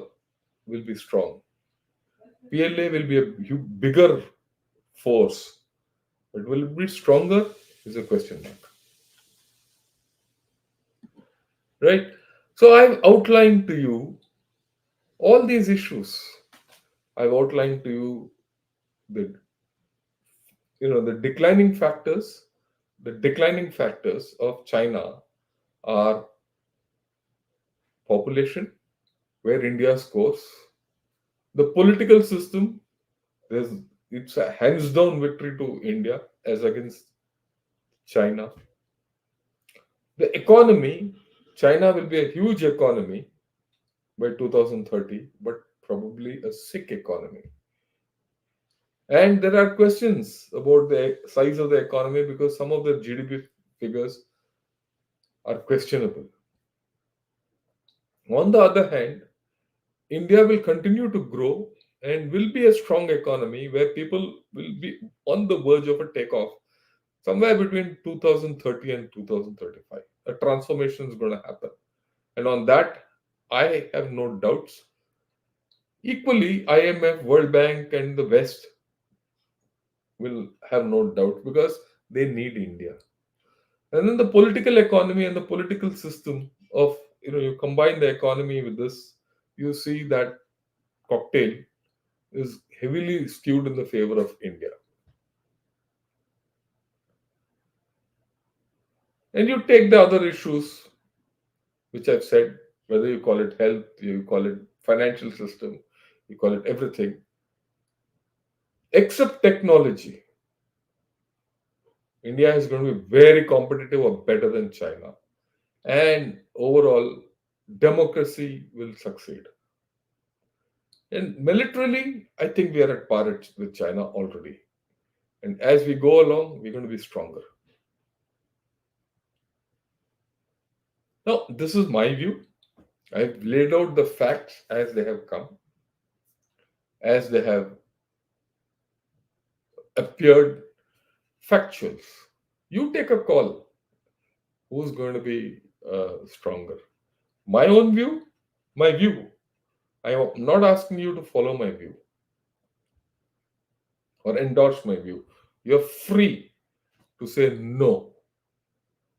will be strong. PLA will be a bigger force, but will it be stronger? Is a question mark, right? So, I've outlined to you all these issues. I've outlined to you the the declining factors of China are population, where India scores, the political system, there's it's a hands down victory to India as against China. The economy, China will be a huge economy by 2030, but probably a sick economy. And there are questions about the size of the economy because some of the GDP figures are questionable. On the other hand, India will continue to grow and will be a strong economy where people will be on the verge of a takeoff somewhere between 2030 and 2035. A transformation is going to happen. And on that, I have no doubts. Equally, IMF, World Bank, and the West will have no doubt because they need India. And then the political economy and the political system of, you combine the economy with this, you see that cocktail is heavily skewed in the favor of India. And you take the other issues, which I've said, whether you call it health, you call it financial system, you call it everything, except technology. India is going to be very competitive or better than China. And overall, democracy will succeed. And militarily, I think we are at par with China already. And as we go along, we're going to be stronger. Now, this is my view. I've laid out the facts as they have come, as they have appeared, factuals. You take a call. Who's going to be stronger? My own view, my view. I am not asking you to follow my view or endorse my view. You're free to say no,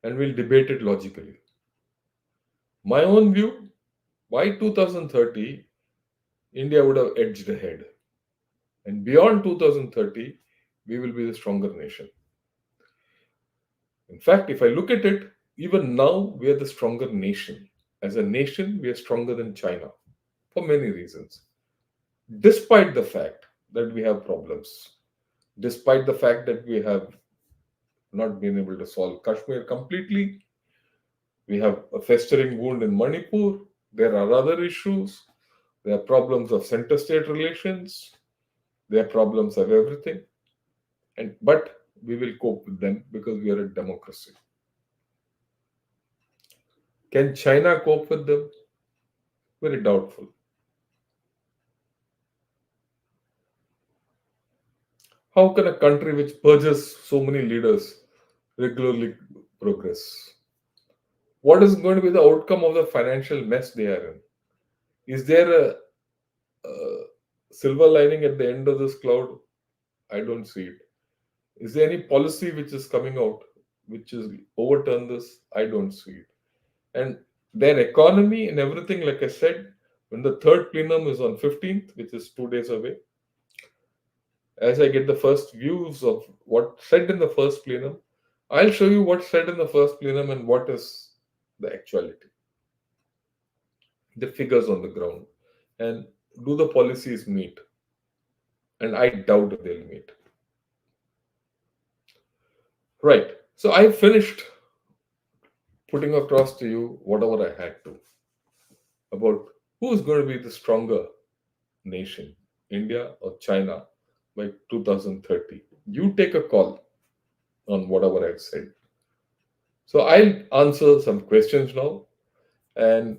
and we'll debate it logically. My own view, by 2030, India would have edged ahead. And beyond 2030, we will be the stronger nation. In fact, if I look at it, even now we are the stronger nation. As a nation, we are stronger than China for many reasons. Despite the fact that we have problems, despite the fact that we have not been able to solve Kashmir completely, we have a festering wound in Manipur, there are other issues, there are problems of center state relations, there are problems of everything. But we will cope with them because we are a democracy. Can China cope with them? Very doubtful. How can a country which purges so many leaders regularly progress? What is going to be the outcome of the financial mess they are in? Is there a silver lining at the end of this cloud? I don't see it. Is there any policy which is coming out which is overturn this? I don't see it. And their economy and everything, like I said, when the third plenum is on 15th, which is 2 days away, as I get the first views of what said in the first plenum, I'll show you what's said in the first plenum and what is the actuality, the figures on the ground, and do the policies meet? And I doubt they'll meet. Right. So I finished putting across to you whatever I had to about who's going to be the stronger nation, India or China, by 2030. You take a call on whatever I've said. So I'll answer some questions now. And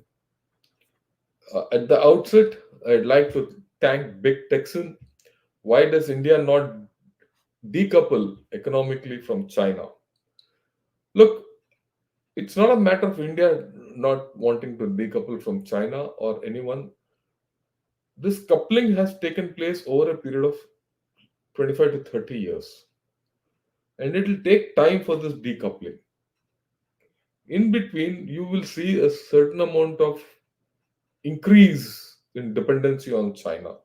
at the outset, I'd like to thank Big Texan. Why does India not decouple economically from China? Look, it's not a matter of India not wanting to decouple from China or anyone. This coupling has taken place over a period of 25 to 30 years. And it will take time for this decoupling. In between, you will see a certain amount of increase in dependency on China.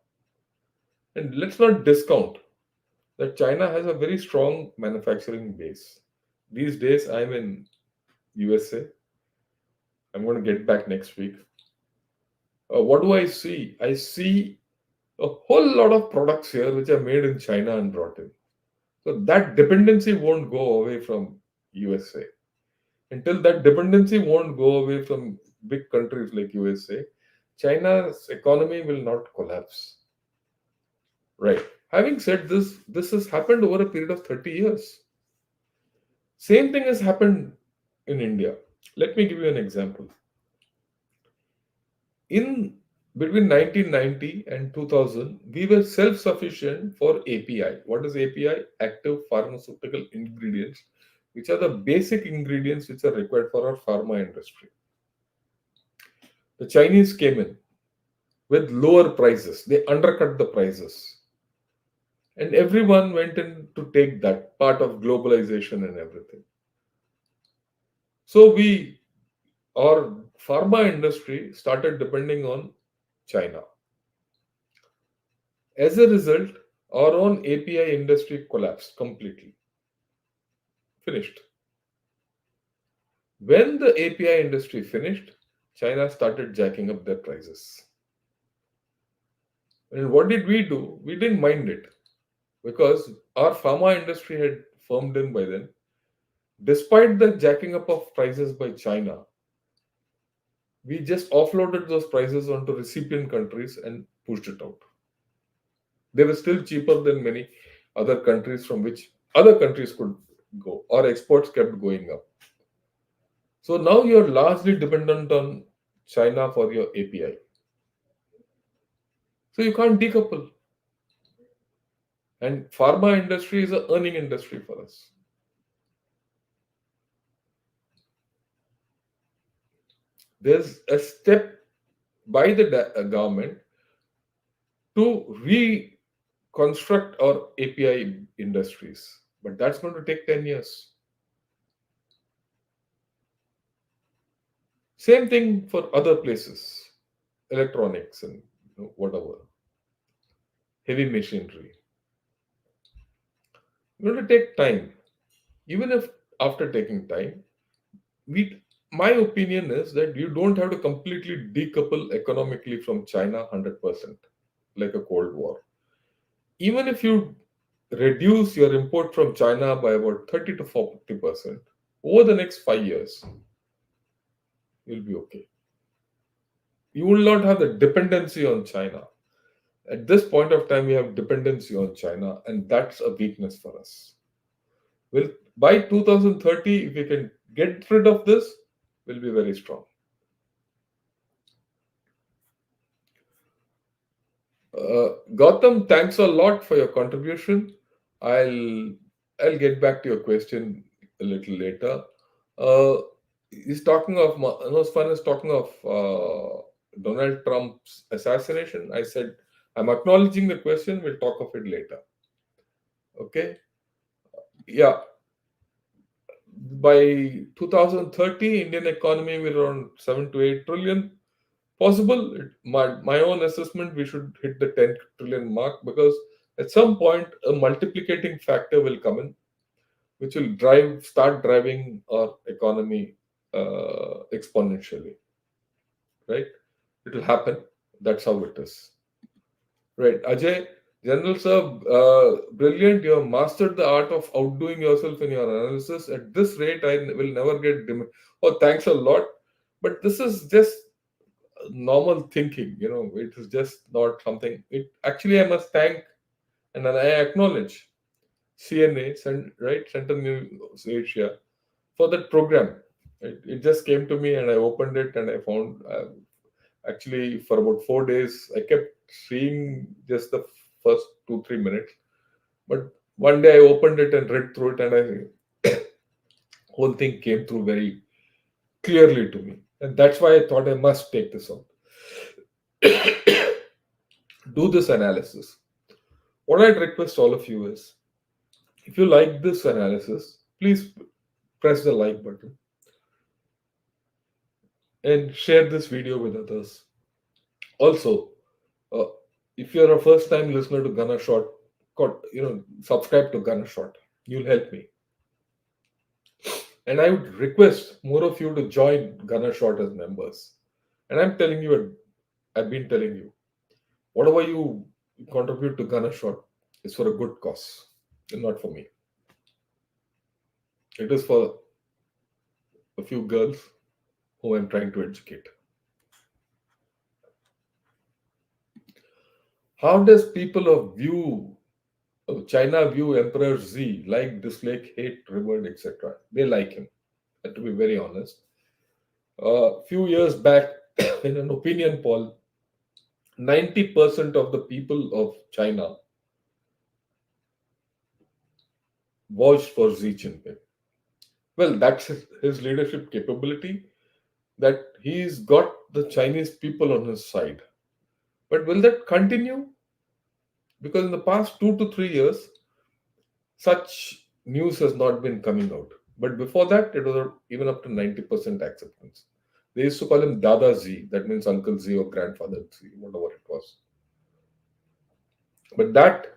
And let's not discount that China has a very strong manufacturing base. These days, I'm in USA. I'm going to get back next week. What do I see? I see a whole lot of products here which are made in China and brought in. So that dependency won't go away from USA. Until that dependency won't go away from big countries like USA, China's economy will not collapse. Right. Having said this, this has happened over a period of 30 years. Same thing has happened in India. Let me give you an example. In between 1990 and 2000, we were self-sufficient for API. What is API? Active pharmaceutical ingredients, which are the basic ingredients which are required for our pharma industry. The Chinese came in with lower prices. They undercut the prices. And everyone went in to take that part of globalization and everything. So our pharma industry started depending on China. As a result, our own API industry collapsed completely. Finished. When the API industry finished, China started jacking up their prices. And what did we do? We didn't mind it because our pharma industry had firmed in by then. Despite the jacking up of prices by China, we just offloaded those prices onto recipient countries and pushed it out. They were still cheaper than many other countries from which other countries could go. Our exports kept going up. So now you're largely dependent on China for your API. So you can't decouple. And pharma industry is a earning industry for us. There's a step by the government to reconstruct our API industries, but that's going to take 10 years. Same thing for other places, electronics and whatever, heavy machinery. You have to take time. Even if after taking time, we my opinion is that you don't have to completely decouple economically from China 100%, like a Cold War. Even if you reduce your import from China by about 30 to 40% over the next 5 years, you'll be okay. You will not have the dependency on China. At this point of time, we have dependency on China, and that's a weakness for us. Well, by 2030, if we can get rid of this, we'll be very strong. Gautam, thanks a lot for your contribution. I'll I'll get back to your question a little later. Uh, he's talking of Fun is talking of Donald Trump's assassination. I said I'm acknowledging the question. We'll talk of it later. Okay. Yeah. By 2030, Indian economy will around 7 to 8 trillion. Possible. My own assessment, we should hit the 10 trillion mark because at some point a multiplicating factor will come in, which will start driving our economy exponentially. Right? It will happen. That's how it is. Right. Ajay, General Sir, brilliant. You have mastered the art of outdoing yourself in your analysis. At this rate, I will never get. Oh, thanks a lot. But this is just normal thinking. It is just not something. It actually, I must thank and then I acknowledge CNA, right, Central News Asia, for that program. It just came to me and I opened it and I found actually for about 4 days I kept seeing just the first 2 3 minutes, but one day I opened it and read through it and I whole thing came through very clearly to me, and that's why I thought I must take this out, do this analysis. What I'd request all of you is, if you like this analysis, please press the like button and share this video with others. Also, uh, if you're a first time listener to Gunner Shot, subscribe to Gunner Shot. You'll help me. And I would request more of you to join Gunner Shot as members. And I'm telling you, I've been telling you, whatever you contribute to Gunner Shot is for a good cause, and not for me. It is for a few girls who I'm trying to educate. How does people of China view Emperor Z, like, dislike, hate, revert, etc.? They like him, to be very honest. A few years back, in an opinion poll, 90% of the people of China vouched for Xi Jinping. Well, that's his leadership capability, that he's got the Chinese people on his side. But will that continue? Because in the past 2 to 3 years, such news has not been coming out. But before that, it was even up to 90% acceptance. They used to call him Dada Z, that means Uncle Z or Grandfather Z, whatever it was. But that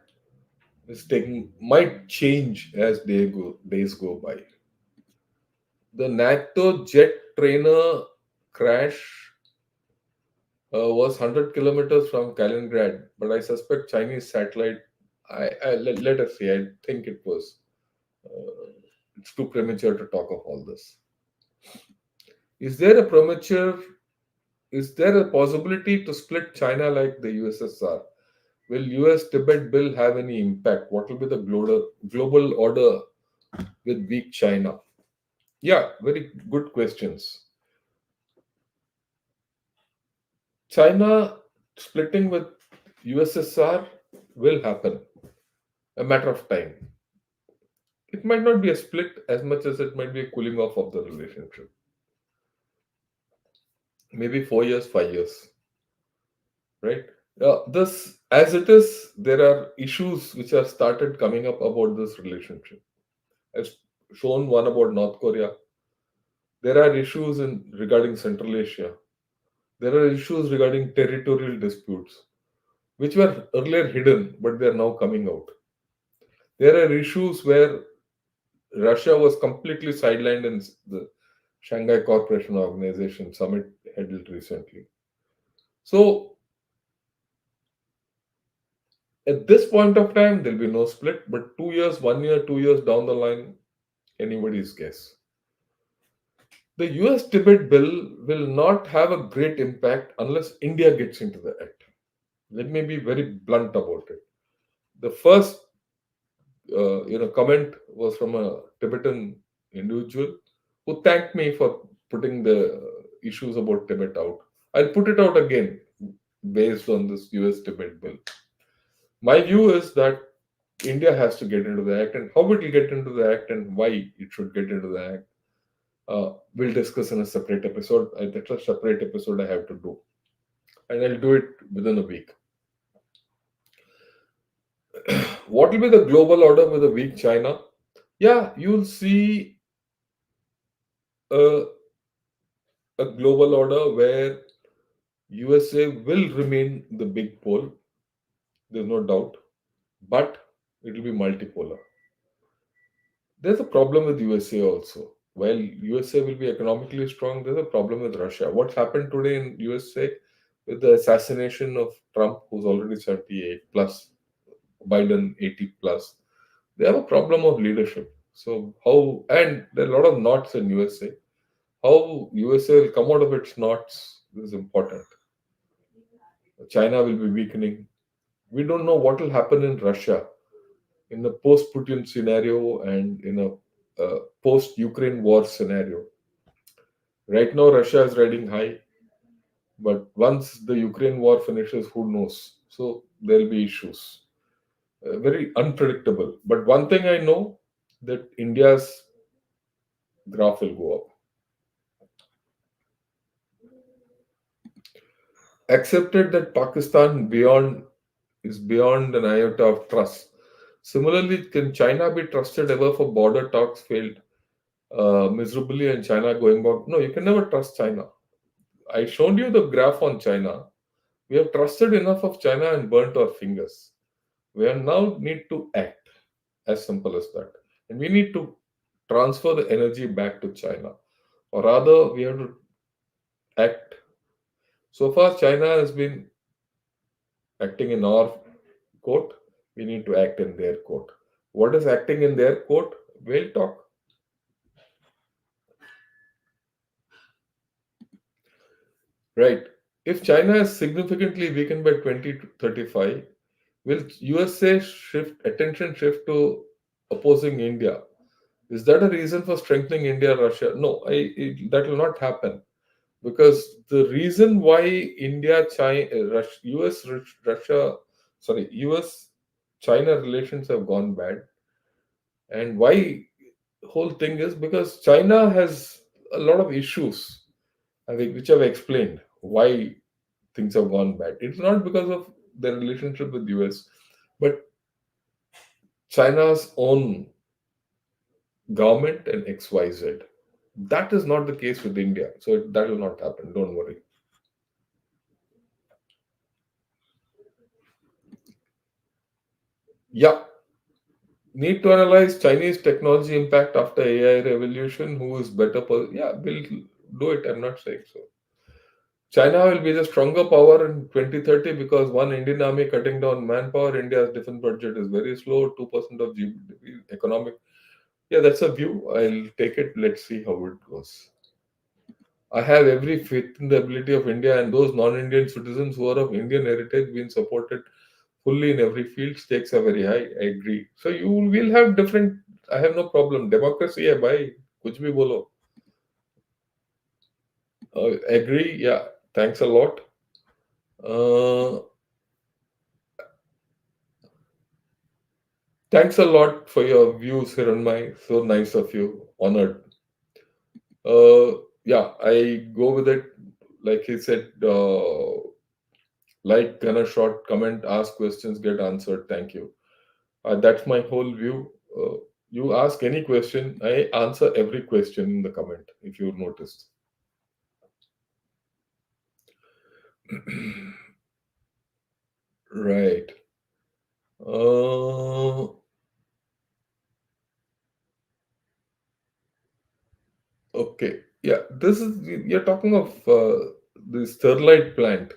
is taking might change as days go by. The NATO jet trainer crash was 100 kilometers from Kaliningrad, but I suspect Chinese satellite. Let us see. I think it was. It's too premature to talk of all this. Is there a premature? Is there a possibility to split China like the USSR? Will US Tibet bill have any impact? What will be the global order with weak China? Yeah, very good questions. China splitting with USSR will happen, a matter of time. It might not be a split as much as it might be a cooling off of the relationship. Maybe 4 years, 5 years, right? This, as it is, there are issues which have started coming up about this relationship. I've shown one about North Korea. There are issues regarding Central Asia. There are issues regarding territorial disputes. which were earlier hidden, but they are now coming out. There are issues where Russia was completely sidelined in the Shanghai Cooperation Organization summit held recently. So at this point of time, there'll be no split, but 2 years, 1 year, 2 years down the line, anybody's guess. The US Tibet bill will not have a great impact unless India gets into the act. Let me be very blunt about it. The first comment was from a Tibetan individual who thanked me for putting the issues about Tibet out. I'll put it out again based on this US Tibet bill. My view is that India has to get into the act, and how it will get into the act and why it should get into the act, we'll discuss in a separate episode. That's a separate episode I have to do, and I'll do it within a week. What will be the global order with a weak China? Yeah, you'll see a, a global order where USA will remain the big pole, there's no doubt, but it will be multipolar. There's a problem with USA also. While USA will be economically strong, there's a problem with Russia. What's happened today in USA with the assassination of Trump, who's already 78 plus, Biden 80 plus, they have a problem of leadership. So how, and there are a lot of knots in USA. How USA will come out of its knots is important. China will be weakening. We don't know what will happen in Russia in the post-Putin scenario and in a post-Ukraine war scenario. Right now, Russia is riding high, but once the Ukraine war finishes, who knows? So there'll be issues. Very unpredictable. But one thing I know that India's graph will go up. Accepted that Pakistan beyond is beyond an iota of trust. Similarly, can China be trusted ever for border talks failed miserably and China going back? No, you can never trust China. I showed you the graph on China. We have trusted enough of China and burnt our fingers. We are now need to act, as simple as that. And we need to transfer the energy back to China. Or rather, we have to act. So far, China has been acting in our court. We need to act in their court. What is acting in their court? We'll talk. Right. If China is significantly weakened by 2035, will USA shift to opposing India? Is that a reason for strengthening India Russia? No, that will not happen because the reason why India China US Russia sorry US China relations have gone bad and why whole thing is because China has a lot of issues, I think, which I've explained why things have gone bad. It's not because of their relationship with US, but China's own government and XYZ. That is not the case with India. So that will not happen. Don't worry. Yeah. Need to analyze Chinese technology impact after AI revolution. Who is better? Yeah, we'll do it. I'm not saying so. China will be the stronger power in 2030 because one Indian army cutting down manpower. India's defense budget is very slow, 2% of GDP economic. Yeah, that's a view. I'll take it. Let's see how it goes. I have every faith in the ability of India and those non-Indian citizens who are of Indian heritage being supported fully in every field. Stakes are very high. I agree. So you will have different. I have no problem. Democracy है भाई कुछ भी बोलो. Agree. Yeah. Thanks a lot. Uh, Thanks a lot for your views, Hiranmai. So nice of you. Honored. Yeah, I go with it. Like he said, like, gonna short comment, ask questions, get answered. Thank you. That's my whole view. You ask any question, I answer every question in the comment, if you noticed. Right. Uh, okay. Yeah, this is you're talking of the Sterlite plant,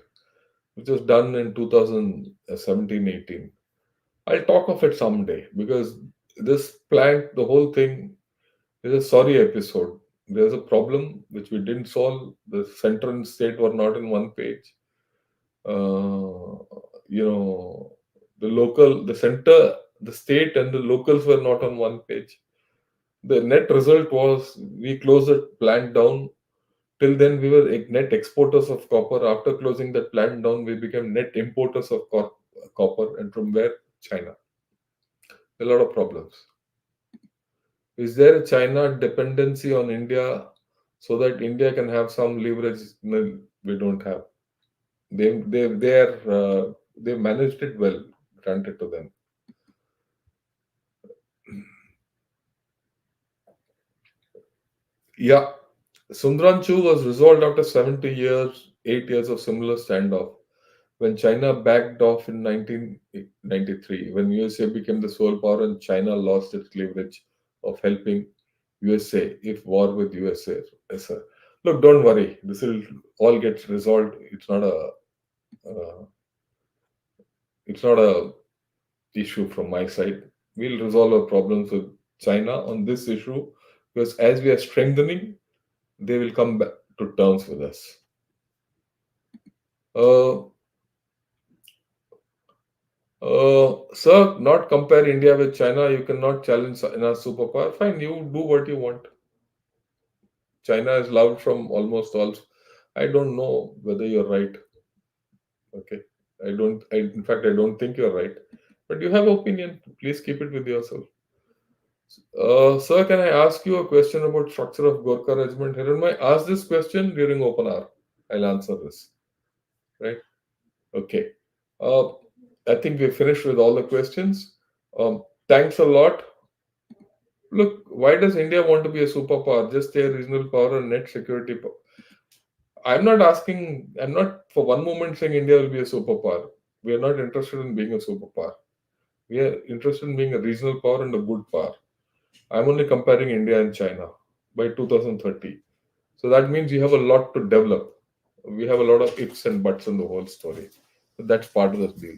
which was done in 2017-18. I'll talk of it someday because this plant, the whole thing, is a sorry episode. There's a problem which we didn't solve. The center and state were not in one page. Uh, the center, the state, and the locals were not on one page. The net result was we closed the plant down. Till then, we were net exporters of copper. After closing that plant down, we became net importers of copper, and from where? China. A lot of problems. Is there a China dependency on India so that India can have some leverage? No, we don't have. They managed it well. Granted to them. Yeah, Sundranchu was resolved after 70 years, 8 years of similar standoff. When China backed off in 1993, when USA became the sole power and China lost its leverage of helping USA if war with USA. Yes, sir. Look, don't worry. This will all get resolved. Uh, it's not a issue from my side. We'll resolve our problems with China on this issue because as we are strengthening, they will come back to terms with us. Uh, Sir, not compare India with China. You cannot challenge in a superpower. Fine, you do what you want. China is loved from almost all. I don't know whether you're right. Okay, I don't. In fact, I don't think you're right. But you have opinion. Please keep it with yourself. Sir, can I ask you a question about structure of Gorkha regiment? Hiranmai, ask this question during open hour. I'll answer this. Right? Okay. Uh, I think we're finished with all the questions. Thanks a lot. Look, why does India want to be a superpower? Just a regional power and net security. I'm not for one moment saying India will be a superpower. We are not interested in being a superpower. We are interested in being a regional power and a good power. I'm only comparing India and China by 2030. So that means we have a lot to develop. We have a lot of ifs and buts in the whole story. So that's part of the deal,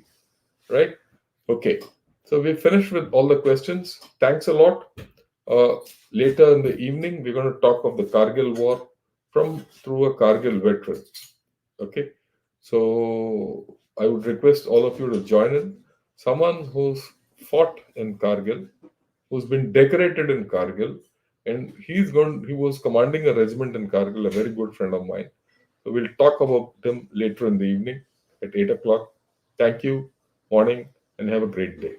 right? Okay. So we finished with all the questions. Thanks a lot. Uh, Later in the evening, we're going to talk of the Kargil war from through a Kargil veteran. Okay. So I would request all of you to join in. Someone who's fought in Kargil, who's been decorated in Kargil, and he was commanding a regiment in Kargil, a very good friend of mine. So we'll talk about them later in the evening at 8 o'clock. Thank you, morning, and have a great day.